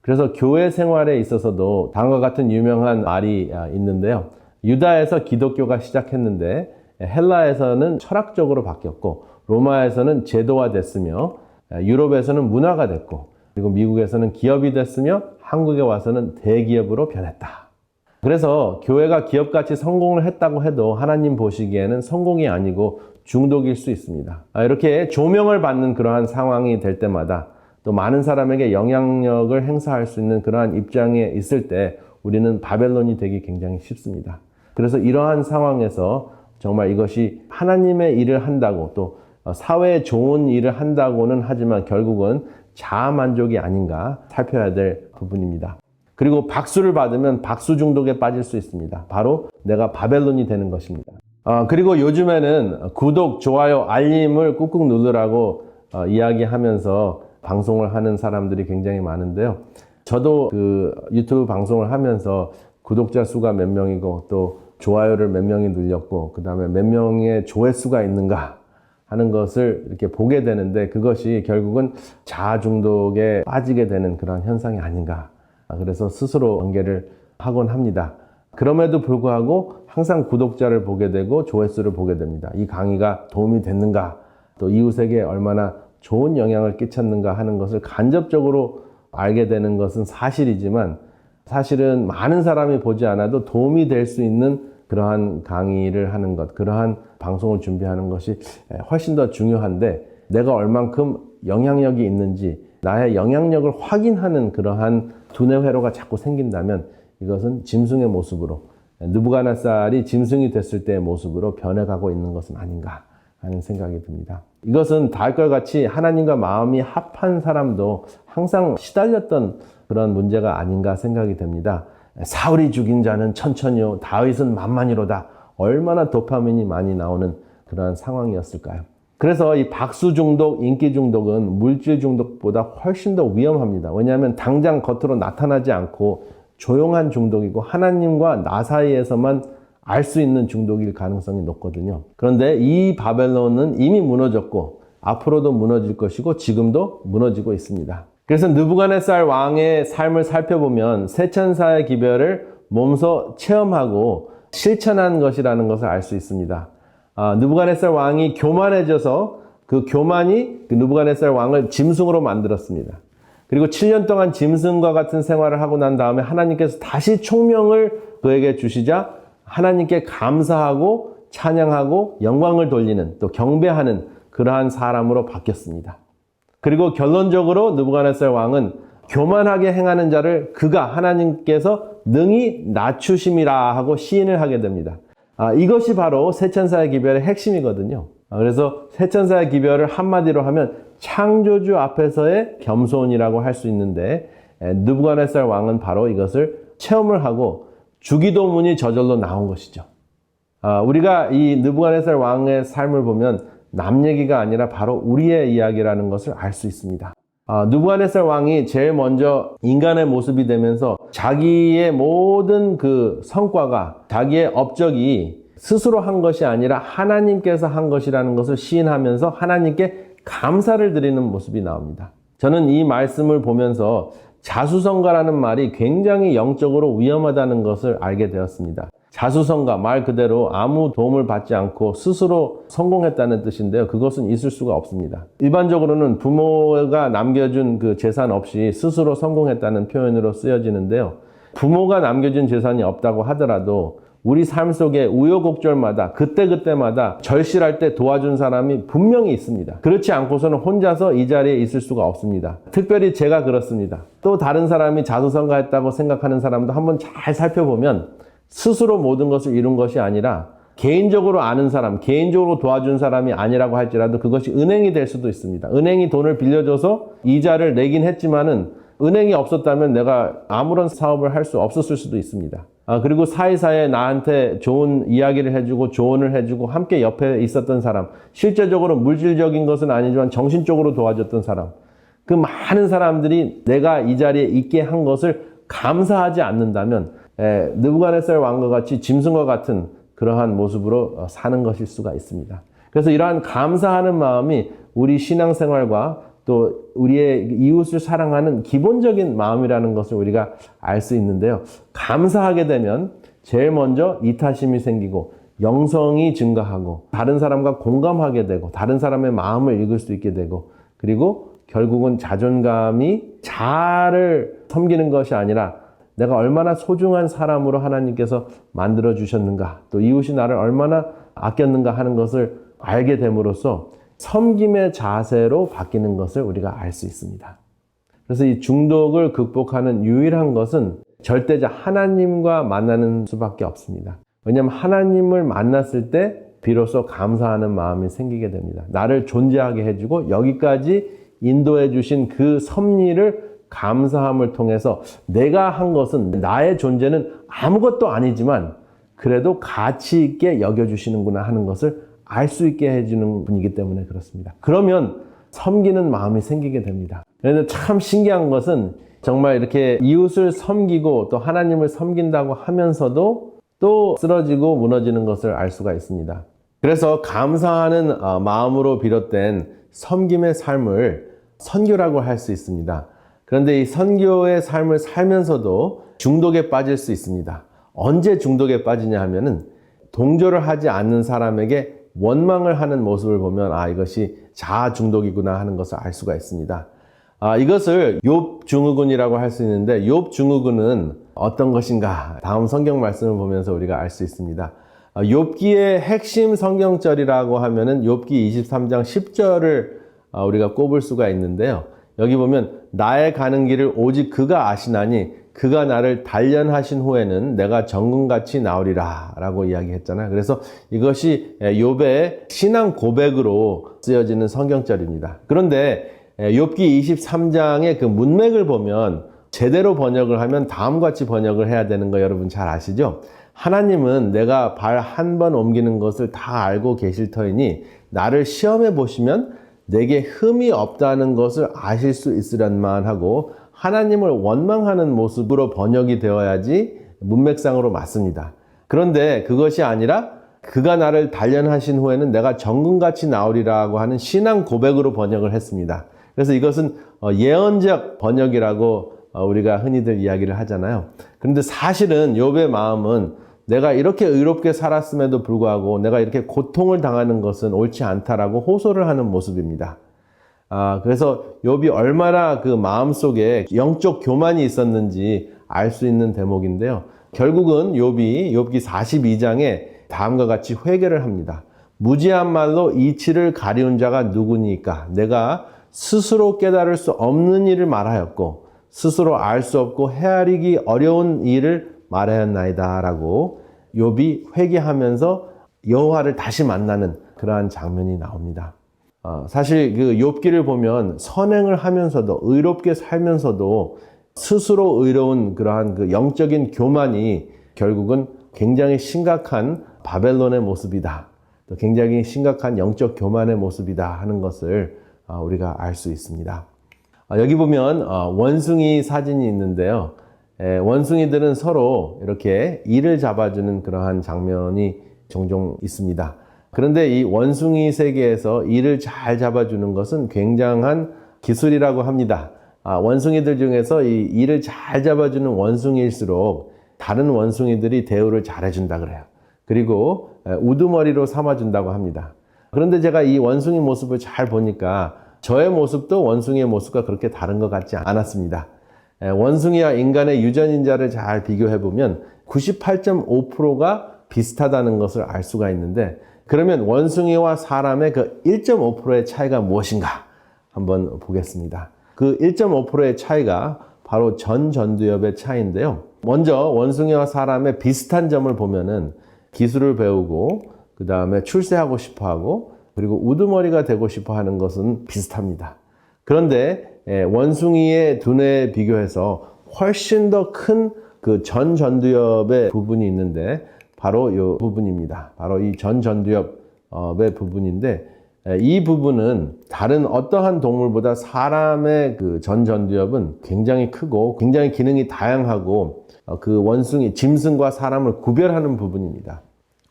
그래서 교회 생활에 있어서도 다음과 같은 유명한 말이 있는데요. 유다에서 기독교가 시작했는데 헬라에서는 철학적으로 바뀌었고 로마에서는 제도화됐으며 유럽에서는 문화가 됐고 그리고 미국에서는 기업이 됐으며 한국에 와서는 대기업으로 변했다. 그래서 교회가 기업같이 성공을 했다고 해도 하나님 보시기에는 성공이 아니고 중독일 수 있습니다. 이렇게 조명을 받는 그러한 상황이 될 때마다 또 많은 사람에게 영향력을 행사할 수 있는 그러한 입장에 있을 때 우리는 바벨론이 되기 굉장히 쉽습니다. 그래서 이러한 상황에서 정말 이것이 하나님의 일을 한다고 또 사회에 좋은 일을 한다고는 하지만 결국은 자아만족이 아닌가 살펴야 될 부분입니다. 그리고 박수를 받으면 박수 중독에 빠질 수 있습니다. 바로 내가 바벨론이 되는 것입니다. 그리고 요즘에는 구독, 좋아요, 알림을 꾹꾹 누르라고 이야기하면서 방송을 하는 사람들이 굉장히 많은데요. 저도 그 유튜브 방송을 하면서 구독자 수가 몇 명이고 또 좋아요를 몇 명이 눌렸고 그 다음에 몇 명의 조회수가 있는가 하는 것을 이렇게 보게 되는데 그것이 결국은 자아 중독에 빠지게 되는 그런 현상이 아닌가. 그래서 스스로 연계를 하곤 합니다. 그럼에도 불구하고 항상 구독자를 보게 되고 조회수를 보게 됩니다. 이 강의가 도움이 됐는가, 또 이웃에게 얼마나 좋은 영향을 끼쳤는가 하는 것을 간접적으로 알게 되는 것은 사실이지만 사실은 많은 사람이 보지 않아도 도움이 될 수 있는 그러한 강의를 하는 것, 그러한 방송을 준비하는 것이 훨씬 더 중요한데 내가 얼만큼 영향력이 있는지 나의 영향력을 확인하는 그러한 두뇌 회로가 자꾸 생긴다면 이것은 짐승의 모습으로 느부갓네살이 짐승이 됐을 때의 모습으로 변해가고 있는 것은 아닌가 하는 생각이 듭니다. 이것은 다윗과 같이 하나님과 마음이 합한 사람도 항상 시달렸던 그런 문제가 아닌가 생각이 됩니다. 사울이 죽인 자는 천천히요 다윗은 만만히로다. 얼마나 도파민이 많이 나오는 그런 상황이었을까요? 그래서 이 박수 중독, 인기 중독은 물질 중독보다 훨씬 더 위험합니다. 왜냐하면 당장 겉으로 나타나지 않고 조용한 중독이고 하나님과 나 사이에서만 알 수 있는 중독일 가능성이 높거든요. 그런데 이 바벨론은 이미 무너졌고 앞으로도 무너질 것이고 지금도 무너지고 있습니다. 그래서 느부갓네살 왕의 삶을 살펴보면 세 천사의 기별을 몸소 체험하고 실천한 것이라는 것을 알 수 있습니다. 느부갓네살 왕이 교만해져서 그 교만이 그 느부갓네살 왕을 짐승으로 만들었습니다. 그리고 7년 동안 짐승과 같은 생활을 하고 난 다음에 하나님께서 다시 총명을 그에게 주시자 하나님께 감사하고 찬양하고 영광을 돌리는 또 경배하는 그러한 사람으로 바뀌었습니다. 그리고 결론적으로 느부갓네살 왕은 교만하게 행하는 자를 그가 하나님께서 능히 낮추심이라 하고 시인을 하게 됩니다. 이것이 바로 세천사의 기별의 핵심이거든요. 그래서 세천사의 기별을 한마디로 하면 창조주 앞에서의 겸손이라고 할 수 있는데 느부갓네살 왕은 바로 이것을 체험을 하고 주기도문이 저절로 나온 것이죠. 우리가 이 느부갓네살 왕의 삶을 보면 남 얘기가 아니라 바로 우리의 이야기라는 것을 알 수 있습니다. 느부갓네살 왕이 제일 먼저 인간의 모습이 되면서 자기의 모든 그 성과가 자기의 업적이 스스로 한 것이 아니라 하나님께서 한 것이라는 것을 시인하면서 하나님께 감사를 드리는 모습이 나옵니다. 저는 이 말씀을 보면서 자수성가라는 말이 굉장히 영적으로 위험하다는 것을 알게 되었습니다. 자수성가, 말 그대로 아무 도움을 받지 않고 스스로 성공했다는 뜻인데요. 그것은 있을 수가 없습니다. 일반적으로는 부모가 남겨준 그 재산 없이 스스로 성공했다는 표현으로 쓰여지는데요. 부모가 남겨준 재산이 없다고 하더라도 우리 삶 속에 우여곡절마다 그때그때마다 절실할 때 도와준 사람이 분명히 있습니다. 그렇지 않고서는 혼자서 이 자리에 있을 수가 없습니다. 특별히 제가 그렇습니다. 또 다른 사람이 자수성가했다고 생각하는 사람도 한번 잘 살펴보면 스스로 모든 것을 이룬 것이 아니라 개인적으로 아는 사람, 개인적으로 도와준 사람이 아니라고 할지라도 그것이 은행이 될 수도 있습니다. 은행이 돈을 빌려줘서 이자를 내긴 했지만은 은행이 없었다면 내가 아무런 사업을 할 수 없었을 수도 있습니다. 그리고 사이사이에 나한테 좋은 이야기를 해주고 조언을 해주고 함께 옆에 있었던 사람, 실제적으로 물질적인 것은 아니지만 정신적으로 도와줬던 사람, 그 많은 사람들이 내가 이 자리에 있게 한 것을 감사하지 않는다면 느부갓네살 왕과 같이 짐승과 같은 그러한 모습으로 사는 것일 수가 있습니다. 그래서 이러한 감사하는 마음이 우리 신앙생활과 또 우리의 이웃을 사랑하는 기본적인 마음이라는 것을 우리가 알 수 있는데요. 감사하게 되면 제일 먼저 이타심이 생기고 영성이 증가하고 다른 사람과 공감하게 되고 다른 사람의 마음을 읽을 수 있게 되고 그리고 결국은 자존감이 자아를 섬기는 것이 아니라 내가 얼마나 소중한 사람으로 하나님께서 만들어 주셨는가 또 이웃이 나를 얼마나 아꼈는가 하는 것을 알게 됨으로써 섬김의 자세로 바뀌는 것을 우리가 알 수 있습니다. 그래서 이 중독을 극복하는 유일한 것은 절대자 하나님과 만나는 수밖에 없습니다. 왜냐하면 하나님을 만났을 때 비로소 감사하는 마음이 생기게 됩니다. 나를 존재하게 해주고 여기까지 인도해 주신 그 섭리를 감사함을 통해서 내가 한 것은 나의 존재는 아무것도 아니지만 그래도 가치 있게 여겨주시는구나 하는 것을 알 수 있게 해주는 분이기 때문에 그렇습니다. 그러면 섬기는 마음이 생기게 됩니다. 그런데 참 신기한 것은 정말 이렇게 이웃을 섬기고 또 하나님을 섬긴다고 하면서도 또 쓰러지고 무너지는 것을 알 수가 있습니다. 그래서 감사하는 마음으로 비롯된 섬김의 삶을 선교라고 할 수 있습니다. 그런데 이 선교의 삶을 살면서도 중독에 빠질 수 있습니다. 언제 중독에 빠지냐 하면은 동조를 하지 않는 사람에게 원망을 하는 모습을 보면 이것이 자아 중독이구나 하는 것을 알 수가 있습니다. 이것을 욥 증후군이라고 할 수 있는데 욥 증후군은 어떤 것인가? 다음 성경 말씀을 보면서 우리가 알 수 있습니다. 욥기의 핵심 성경절이라고 하면은 욥기 23장 10절을 우리가 꼽을 수가 있는데요. 여기 보면 나의 가는 길을 오직 그가 아시나니 그가 나를 단련하신 후에는 내가 정금같이 나오리라 라고 이야기했잖아요. 그래서 이것이 욥의 신앙 고백으로 쓰여지는 성경절입니다. 그런데 욥기 23장의 그 문맥을 보면 제대로 번역을 하면 다음과 같이 번역을 해야 되는 거 여러분 잘 아시죠? 하나님은 내가 발 한 번 옮기는 것을 다 알고 계실 터이니 나를 시험해 보시면 내게 흠이 없다는 것을 아실 수 있으련만 하고 하나님을 원망하는 모습으로 번역이 되어야지 문맥상으로 맞습니다. 그런데 그것이 아니라 그가 나를 단련하신 후에는 내가 정금같이 나오리라고 하는 신앙 고백으로 번역을 했습니다. 그래서 이것은 예언적 번역이라고 우리가 흔히들 이야기를 하잖아요. 그런데 사실은 욥의 마음은 내가 이렇게 의롭게 살았음에도 불구하고 내가 이렇게 고통을 당하는 것은 옳지 않다라고 호소를 하는 모습입니다. 그래서 욥이 얼마나 그 마음속에 영적 교만이 있었는지 알 수 있는 대목인데요. 결국은 욥기 42장에 다음과 같이 회개를 합니다. 무지한 말로 이치를 가리운 자가 누구니까? 내가 스스로 깨달을 수 없는 일을 말하였고 스스로 알 수 없고 헤아리기 어려운 일을 말하였나이다 라고 욥이 회개하면서 여호와를 다시 만나는 그러한 장면이 나옵니다. 사실 그 욥기를 보면 선행을 하면서도 의롭게 살면서도 스스로 의로운 그러한 그 영적인 교만이 결국은 굉장히 심각한 바벨론의 모습이다. 또 굉장히 심각한 영적 교만의 모습이다 하는 것을 우리가 알 수 있습니다. 여기 보면 원숭이 사진이 있는데요. 원숭이들은 서로 이렇게 이를 잡아주는 그러한 장면이 종종 있습니다. 그런데 이 원숭이 세계에서 이를 잘 잡아주는 것은 굉장한 기술이라고 합니다. 원숭이들 중에서 이 이를 잘 잡아주는 원숭이일수록 다른 원숭이들이 대우를 잘해준다 그래요. 그리고 우두머리로 삼아준다고 합니다. 그런데 제가 이 원숭이 모습을 잘 보니까 저의 모습도 원숭이의 모습과 그렇게 다른 것 같지 않았습니다. 원숭이와 인간의 유전인자를 잘 비교해보면 98.5%가 비슷하다는 것을 알 수가 있는데, 그러면 원숭이와 사람의 그 1.5%의 차이가 무엇인가 한번 보겠습니다. 그 1.5%의 차이가 바로 전두엽의 차이인데요. 먼저 원숭이와 사람의 비슷한 점을 보면은 기술을 배우고 그 다음에 출세하고 싶어하고 그리고 우두머리가 되고 싶어하는 것은 비슷합니다. 그런데 원숭이의 두뇌에 비교해서 훨씬 더 큰 그 전두엽의 부분이 있는데 바로 이 부분입니다. 바로 이 전두엽의 부분인데, 이 부분은 다른 어떠한 동물보다 사람의 그 전두엽은 굉장히 크고 굉장히 기능이 다양하고 그 원숭이, 짐승과 사람을 구별하는 부분입니다.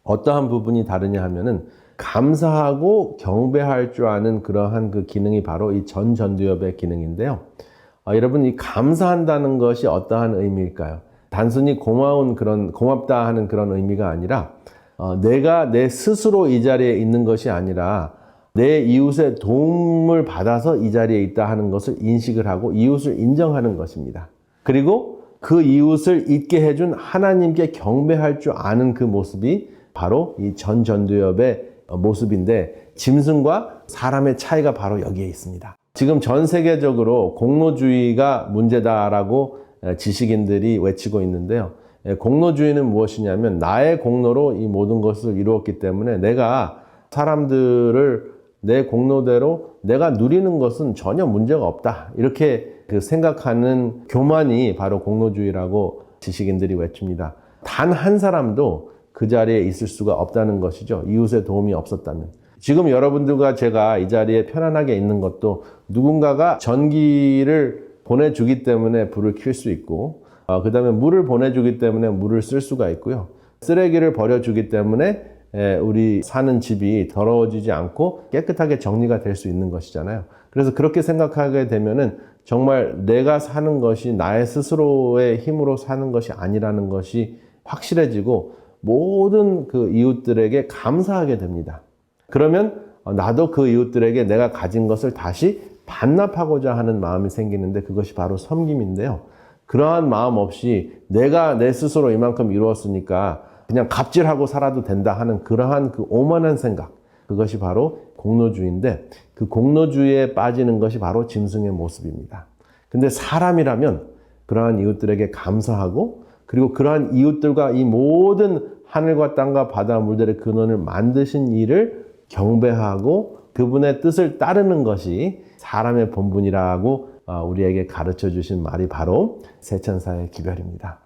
어떠한 부분이 다르냐 하면은 감사하고 경배할 줄 아는 그러한 그 기능이 바로 이 전두엽의 기능인데요. 여러분, 이 감사한다는 것이 어떠한 의미일까요? 단순히 고맙다 하는 그런 의미가 아니라 내가 내 스스로 이 자리에 있는 것이 아니라 내 이웃의 도움을 받아서 이 자리에 있다 하는 것을 인식을 하고 이웃을 인정하는 것입니다. 그리고 그 이웃을 있게 해준 하나님께 경배할 줄 아는 그 모습이 바로 이 전두엽의 모습인데, 짐승과 사람의 차이가 바로 여기에 있습니다. 지금 전 세계적으로 공로주의가 문제다라고 지식인들이 외치고 있는데요. 공로주의는 무엇이냐면 나의 공로로 이 모든 것을 이루었기 때문에 내가 사람들을 내 공로대로 내가 누리는 것은 전혀 문제가 없다, 이렇게 생각하는 교만이 바로 공로주의라고 지식인들이 외칩니다. 단 한 사람도 그 자리에 있을 수가 없다는 것이죠. 이웃의 도움이 없었다면. 지금 여러분들과 제가 이 자리에 편안하게 있는 것도 누군가가 전기를 보내주기 때문에 불을 켤 수 있고, 그 다음에 물을 보내주기 때문에 물을 쓸 수가 있고요. 쓰레기를 버려주기 때문에 우리 사는 집이 더러워지지 않고 깨끗하게 정리가 될 수 있는 것이잖아요. 그래서 그렇게 생각하게 되면은 정말 내가 사는 것이 나의 스스로의 힘으로 사는 것이 아니라는 것이 확실해지고 모든 그 이웃들에게 감사하게 됩니다. 그러면 나도 그 이웃들에게 내가 가진 것을 다시 반납하고자 하는 마음이 생기는데, 그것이 바로 섬김인데요. 그러한 마음 없이 내가 내 스스로 이만큼 이루었으니까 그냥 갑질하고 살아도 된다 하는 그러한 그 오만한 생각, 그것이 바로 공로주의인데, 그 공로주의에 빠지는 것이 바로 짐승의 모습입니다. 근데 사람이라면 그러한 이웃들에게 감사하고, 그리고 그러한 이웃들과 이 모든 하늘과 땅과 바다 물들의 근원을 만드신 이를 경배하고 그분의 뜻을 따르는 것이 사람의 본분이라고 우리에게 가르쳐 주신 말이 바로 세천사의 기별입니다.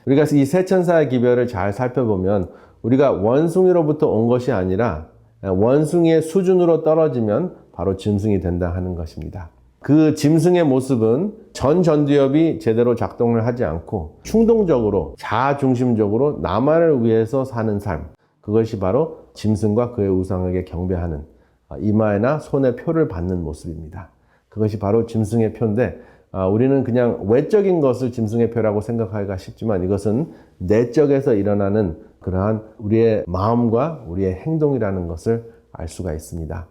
우리가 이 세천사의 기별을 잘 살펴보면 우리가 원숭이로부터 온 것이 아니라 원숭이의 수준으로 떨어지면 바로 짐승이 된다 하는 것입니다. 그 짐승의 모습은 전두엽이 제대로 작동을 하지 않고 충동적으로 자아중심적으로 나만을 위해서 사는 삶, 그것이 바로 짐승과 그의 우상에게 경배하는 이마에나 손에 표를 받는 모습입니다. 그것이 바로 짐승의 표인데 우리는 그냥 외적인 것을 짐승의 표라고 생각하기가 쉽지만 이것은 내적에서 일어나는 그러한 우리의 마음과 우리의 행동이라는 것을 알 수가 있습니다.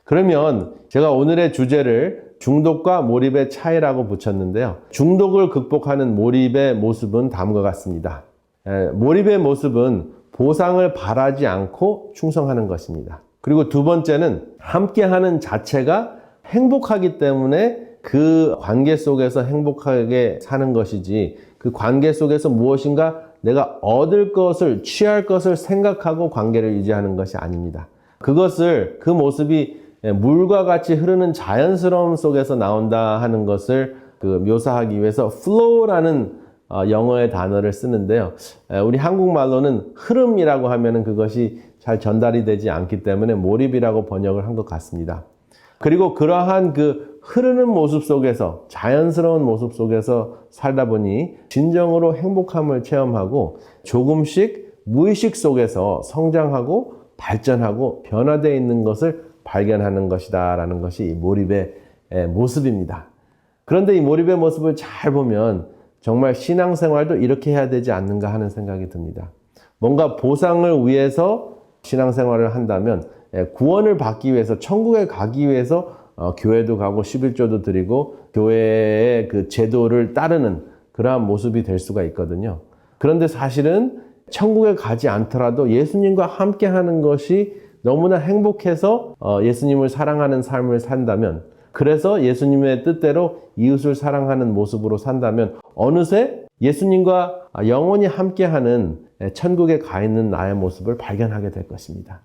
그러면 제가 오늘의 주제를 중독과 몰입의 차이라고 붙였는데요. 중독을 극복하는 몰입의 모습은 다음과 같습니다. 몰입의 모습은 보상을 바라지 않고 충성하는 것입니다. 그리고 두 번째는 함께하는 자체가 행복하기 때문에 그 관계 속에서 행복하게 사는 것이지 그 관계 속에서 무엇인가 내가 얻을 것을, 취할 것을 생각하고 관계를 유지하는 것이 아닙니다. 그 모습이 물과 같이 흐르는 자연스러움 속에서 나온다 하는 것을 묘사하기 위해서 flow라는 영어의 단어를 쓰는데요. 우리 한국말로는 흐름이라고 하면은 그것이 잘 전달이 되지 않기 때문에 몰입이라고 번역을 한 것 같습니다. 그리고 그러한 흐르는 모습 속에서, 자연스러운 모습 속에서 살다 보니 진정으로 행복함을 체험하고 조금씩 무의식 속에서 성장하고 발전하고 변화되어 있는 것을 발견하는 것이다 라는 것이 이 몰입의 모습입니다. 그런데 이 몰입의 모습을 잘 보면 정말 신앙생활도 이렇게 해야 되지 않는가 하는 생각이 듭니다. 뭔가 보상을 위해서 신앙생활을 한다면 구원을 받기 위해서, 천국에 가기 위해서 교회도 가고 11조도 드리고 교회의 그 제도를 따르는 그러한 모습이 될 수가 있거든요. 그런데 사실은 천국에 가지 않더라도 예수님과 함께 하는 것이 너무나 행복해서 예수님을 사랑하는 삶을 산다면, 그래서 예수님의 뜻대로 이웃을 사랑하는 모습으로 산다면 어느새 예수님과 영원히 함께하는 천국에 가 있는 나의 모습을 발견하게 될 것입니다.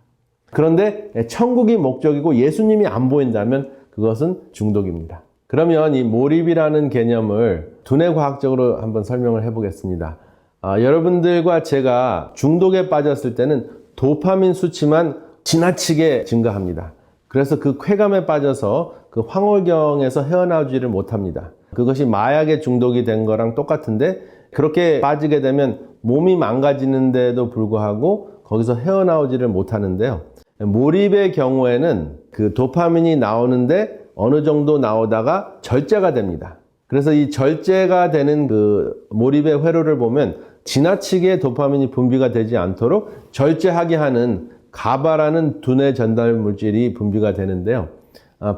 그런데 천국이 목적이고 예수님이 안 보인다면 그것은 중독입니다. 그러면 이 몰입이라는 개념을 두뇌과학적으로 한번 설명을 해보겠습니다. 여러분들과 제가 중독에 빠졌을 때는 도파민 수치만 지나치게 증가합니다. 그래서 그 쾌감에 빠져서 그 황홀경에서 헤어나오지를 못합니다. 그것이 마약에 중독이 된 거랑 똑같은데 그렇게 빠지게 되면 몸이 망가지는데도 불구하고 거기서 헤어나오지를 못하는데요. 몰입의 경우에는 그 도파민이 나오는데 어느 정도 나오다가 절제가 됩니다. 그래서 이 절제가 되는 그 몰입의 회로를 보면 지나치게 도파민이 분비가 되지 않도록 절제하게 하는 가바라는 두뇌 전달 물질이 분비가 되는데요.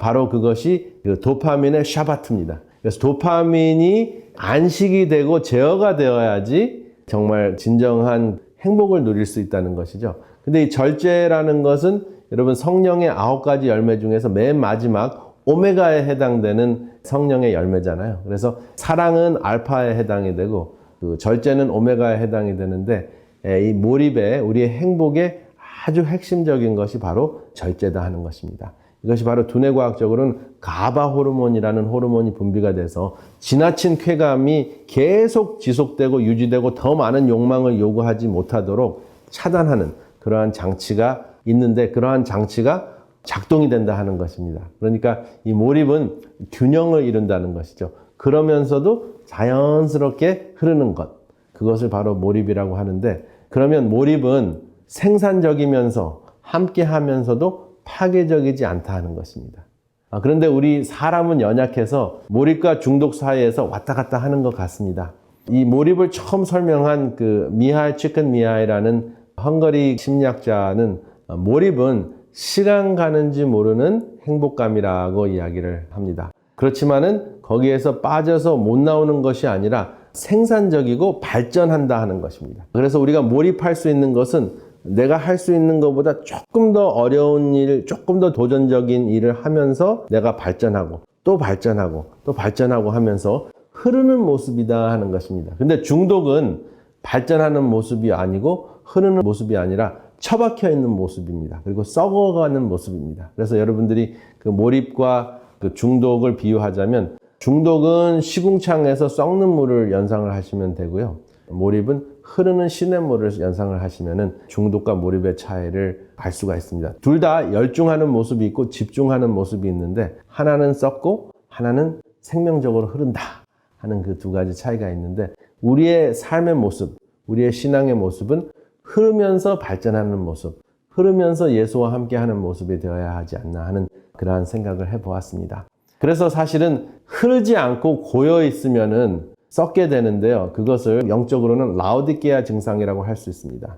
바로 그것이 그 도파민의 샤바트입니다. 그래서 도파민이 안식이 되고 제어가 되어야지 정말 진정한 행복을 누릴 수 있다는 것이죠. 근데 이 절제라는 것은 여러분 성령의 9가지 열매 중에서 맨 마지막 오메가에 해당되는 성령의 열매잖아요. 그래서 사랑은 알파에 해당이 되고 그 절제는 오메가에 해당이 되는데 이 몰입에 우리의 행복에 아주 핵심적인 것이 바로 절제다 하는 것입니다. 이것이 바로 두뇌과학적으로는 가바 호르몬이라는 호르몬이 분비가 돼서 지나친 쾌감이 계속 지속되고 유지되고 더 많은 욕망을 요구하지 못하도록 차단하는 그러한 장치가 있는데 그러한 장치가 작동이 된다 하는 것입니다. 그러니까 이 몰입은 균형을 이룬다는 것이죠. 그러면서도 자연스럽게 흐르는 것, 그것을 바로 몰입이라고 하는데, 그러면 몰입은 생산적이면서 함께 하면서도 파괴적이지 않다 하는 것입니다. 그런데 우리 사람은 연약해서 몰입과 중독 사이에서 왔다 갔다 하는 것 같습니다. 이 몰입을 처음 설명한 그 미하일 치큰미하일이라는 헝가리 심리학자는 몰입은 시간 가는지 모르는 행복감이라고 이야기를 합니다. 그렇지만은 거기에서 빠져서 못 나오는 것이 아니라 생산적이고 발전한다 하는 것입니다. 그래서 우리가 몰입할 수 있는 것은 내가 할 수 있는 것보다 조금 더 어려운 일, 조금 더 도전적인 일을 하면서 내가 발전하고 또 발전하고 또 발전하고 하면서 흐르는 모습이다 하는 것입니다. 근데 중독은 발전하는 모습이 아니고 흐르는 모습이 아니라 처박혀 있는 모습입니다. 그리고 썩어가는 모습입니다. 그래서 여러분들이 그 몰입과 그 중독을 비유하자면 중독은 시궁창에서 썩는 물을 연상을 하시면 되고요. 몰입은 흐르는 시냇물을 연상을 하시면은 중독과 몰입의 차이를 알 수가 있습니다. 둘 다 열중하는 모습이 있고 집중하는 모습이 있는데 하나는 썩고 하나는 생명적으로 흐른다 하는 그 두 가지 차이가 있는데, 우리의 삶의 모습, 우리의 신앙의 모습은 흐르면서 발전하는 모습, 흐르면서 예수와 함께하는 모습이 되어야 하지 않나 하는 그러한 생각을 해보았습니다. 그래서 사실은 흐르지 않고 고여 있으면은 썩게 되는데요. 그것을 영적으로는 라오디게아 증상이라고 할 수 있습니다.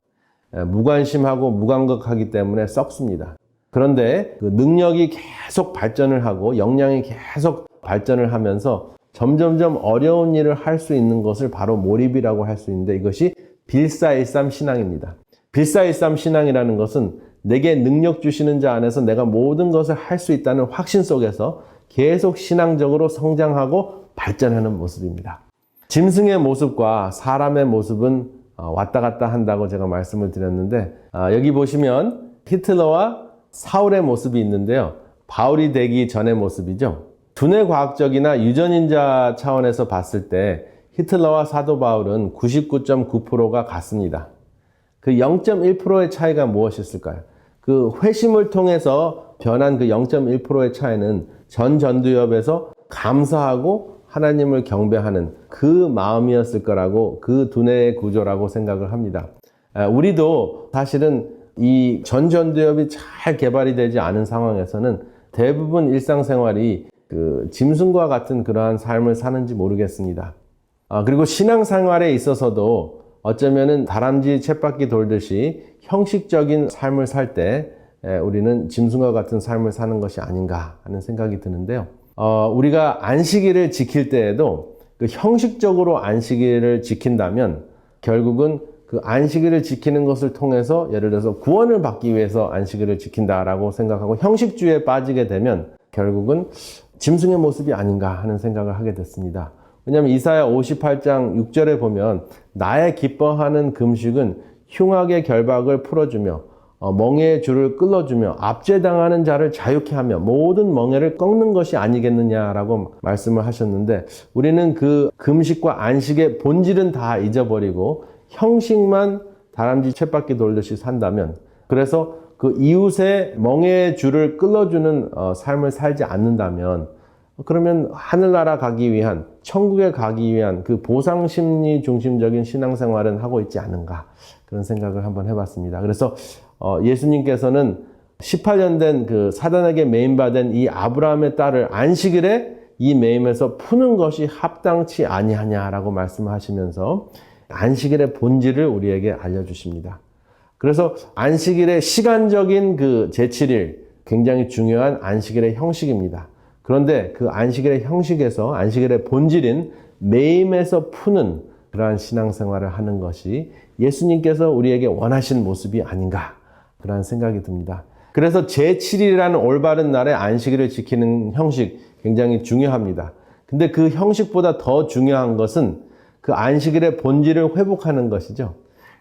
무관심하고 무감각하기 때문에 썩습니다. 그런데 그 능력이 계속 발전을 하고 역량이 계속 발전을 하면서 점점점 어려운 일을 할 수 있는 것을 바로 몰입이라고 할 수 있는데, 이것이 빌사일삼 신앙입니다. 빌사일삼 신앙이라는 것은 내게 능력 주시는 자 안에서 내가 모든 것을 할 수 있다는 확신 속에서 계속 신앙적으로 성장하고 발전하는 모습입니다. 짐승의 모습과 사람의 모습은 왔다 갔다 한다고 제가 말씀을 드렸는데, 여기 보시면 히틀러와 사울의 모습이 있는데요. 바울이 되기 전의 모습이죠. 두뇌 과학적이나 유전인자 차원에서 봤을 때 히틀러와 사도 바울은 99.9%가 같습니다. 그 0.1%의 차이가 무엇이었을까요? 그 회심을 통해서 변한 그 0.1%의 차이는 전 전두엽에서 감사하고 하나님을 경배하는 그 마음이었을 거라고, 그 두뇌의 구조라고 생각을 합니다. 우리도 사실은 이 전 전두엽이 잘 개발이 되지 않은 상황에서는 대부분 일상생활이 그 짐승과 같은 그러한 삶을 사는지 모르겠습니다. 그리고 신앙생활에 있어서도 어쩌면은 다람쥐 쳇바퀴 돌듯이 형식적인 삶을 살 때 우리는 짐승과 같은 삶을 사는 것이 아닌가 하는 생각이 드는데요. 우리가 안식일을 지킬 때에도 그 형식적으로 안식일을 지킨다면 결국은 그 안식일을 지키는 것을 통해서 예를 들어서 구원을 받기 위해서 안식일을 지킨다라고 생각하고 형식주의에 빠지게 되면 결국은 짐승의 모습이 아닌가 하는 생각을 하게 됐습니다. 왜냐하면 이사야 58장 6절에 보면 나의 기뻐하는 금식은 흉악의 결박을 풀어주며 멍에의 줄을 끌어주며 압제당하는 자를 자유케 하며 모든 멍에를 꺾는 것이 아니겠느냐라고 말씀을 하셨는데, 우리는 그 금식과 안식의 본질은 다 잊어버리고 형식만 다람쥐 쳇바퀴 돌듯이 산다면, 그래서 그 이웃의 멍에의 줄을 끌어주는 삶을 살지 않는다면, 그러면 하늘나라 가기 위한, 천국에 가기 위한 그 보상심리 중심적인 신앙생활은 하고 있지 않은가, 그런 생각을 한번 해봤습니다. 그래서 예수님께서는 18년 된 그 사단에게 매임받은 이 아브라함의 딸을 안식일에 이 매임에서 푸는 것이 합당치 아니하냐라고 말씀하시면서 안식일의 본질을 우리에게 알려주십니다. 그래서 안식일의 시간적인 그 제7일, 굉장히 중요한 안식일의 형식입니다. 그런데 그 안식일의 형식에서 안식일의 본질인 매임에서 푸는 그러한 신앙생활을 하는 것이 예수님께서 우리에게 원하신 모습이 아닌가, 그런 생각이 듭니다. 그래서 제7일이라는 올바른 날에 안식일을 지키는 형식 굉장히 중요합니다. 근데 그 형식보다 더 중요한 것은 그 안식일의 본질을 회복하는 것이죠.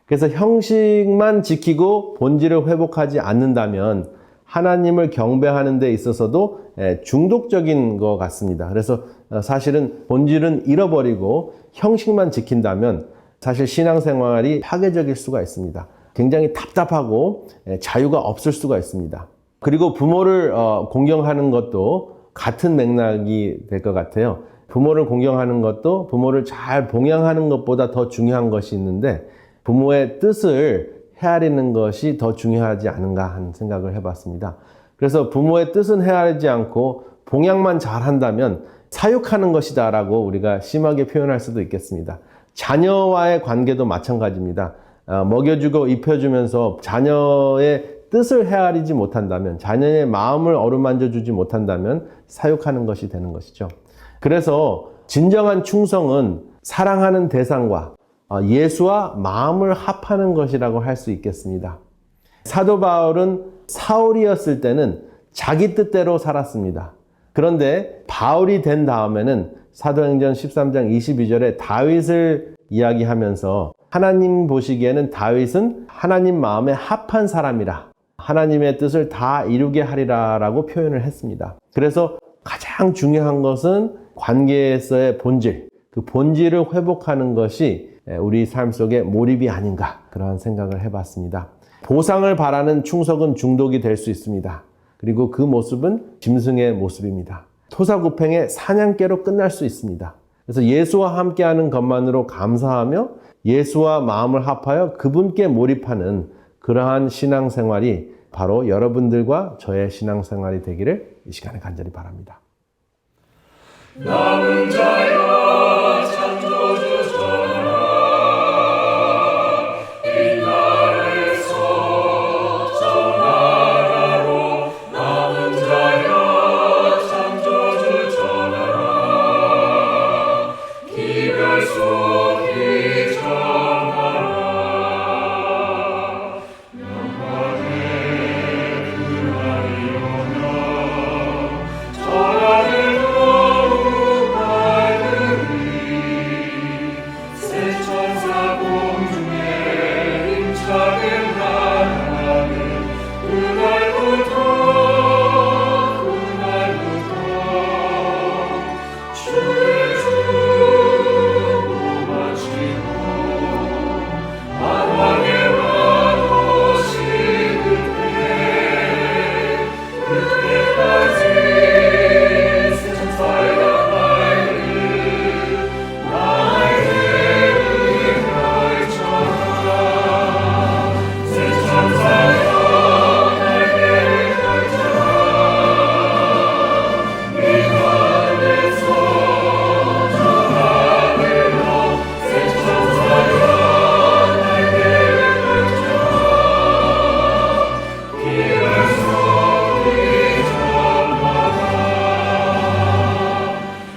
그래서 형식만 지키고 본질을 회복하지 않는다면 하나님을 경배하는 데 있어서도 중독적인 것 같습니다. 그래서 사실은 본질은 잃어버리고 형식만 지킨다면 사실 신앙생활이 파괴적일 수가 있습니다. 굉장히 답답하고 자유가 없을 수가 있습니다. 그리고 부모를 공경하는 것도 같은 맥락이 될 것 같아요. 부모를 공경하는 것도 부모를 잘 봉양하는 것보다 더 중요한 것이 있는데, 부모의 뜻을 헤아리는 것이 더 중요하지 않은가 하는 생각을 해봤습니다. 그래서 부모의 뜻은 헤아리지 않고 봉양만 잘한다면 사육하는 것이다라고 우리가 심하게 표현할 수도 있겠습니다. 자녀와의 관계도 마찬가지입니다. 먹여주고 입혀주면서 자녀의 뜻을 헤아리지 못한다면, 자녀의 마음을 어루만져주지 못한다면 사육하는 것이 되는 것이죠. 그래서 진정한 충성은 사랑하는 대상과 예수와 마음을 합하는 것이라고 할 수 있겠습니다. 사도 바울은 사울이었을 때는 자기 뜻대로 살았습니다. 그런데 바울이 된 다음에는 사도행전 13장 22절에 다윗을 이야기하면서 하나님 보시기에는 다윗은 하나님 마음에 합한 사람이라, 하나님의 뜻을 다 이루게 하리라 라고 표현을 했습니다. 그래서 가장 중요한 것은 관계에서의 본질, 그 본질을 회복하는 것이 우리 삶 속에 몰입이 아닌가, 그러한 생각을 해봤습니다. 보상을 바라는 충성은 중독이 될 수 있습니다. 그리고 그 모습은 짐승의 모습입니다. 토사구팽의 사냥개로 끝날 수 있습니다. 그래서 예수와 함께하는 것만으로 감사하며 예수와 마음을 합하여 그분께 몰입하는 그러한 신앙생활이 바로 여러분들과 저의 신앙생활이 되기를 이 시간에 간절히 바랍니다. 남은 자여 창조주 전하라 이 나라에서 저 나라로 남은 자여 창조주 전하라 기별 속이 전하라 영광의 그날이 오며 전하를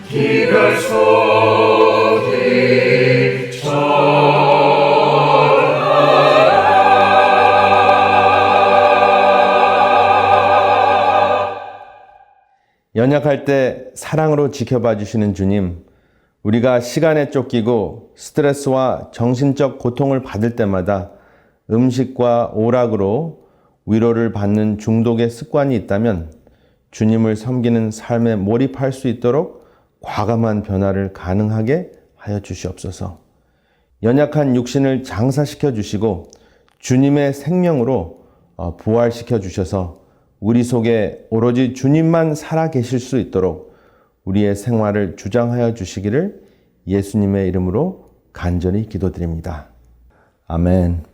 기별 속이 전하라. 연약할 때 사랑으로 지켜봐 주시는 주님, 우리가 시간에 쫓기고 스트레스와 정신적 고통을 받을 때마다 음식과 오락으로 위로를 받는 중독의 습관이 있다면 주님을 섬기는 삶에 몰입할 수 있도록 과감한 변화를 가능하게 하여 주시옵소서. 연약한 육신을 장사시켜 주시고 주님의 생명으로 부활시켜 주셔서 우리 속에 오로지 주님만 살아 계실 수 있도록 우리의 생활을 주장하여 주시기를 예수님의 이름으로 간절히 기도드립니다. 아멘.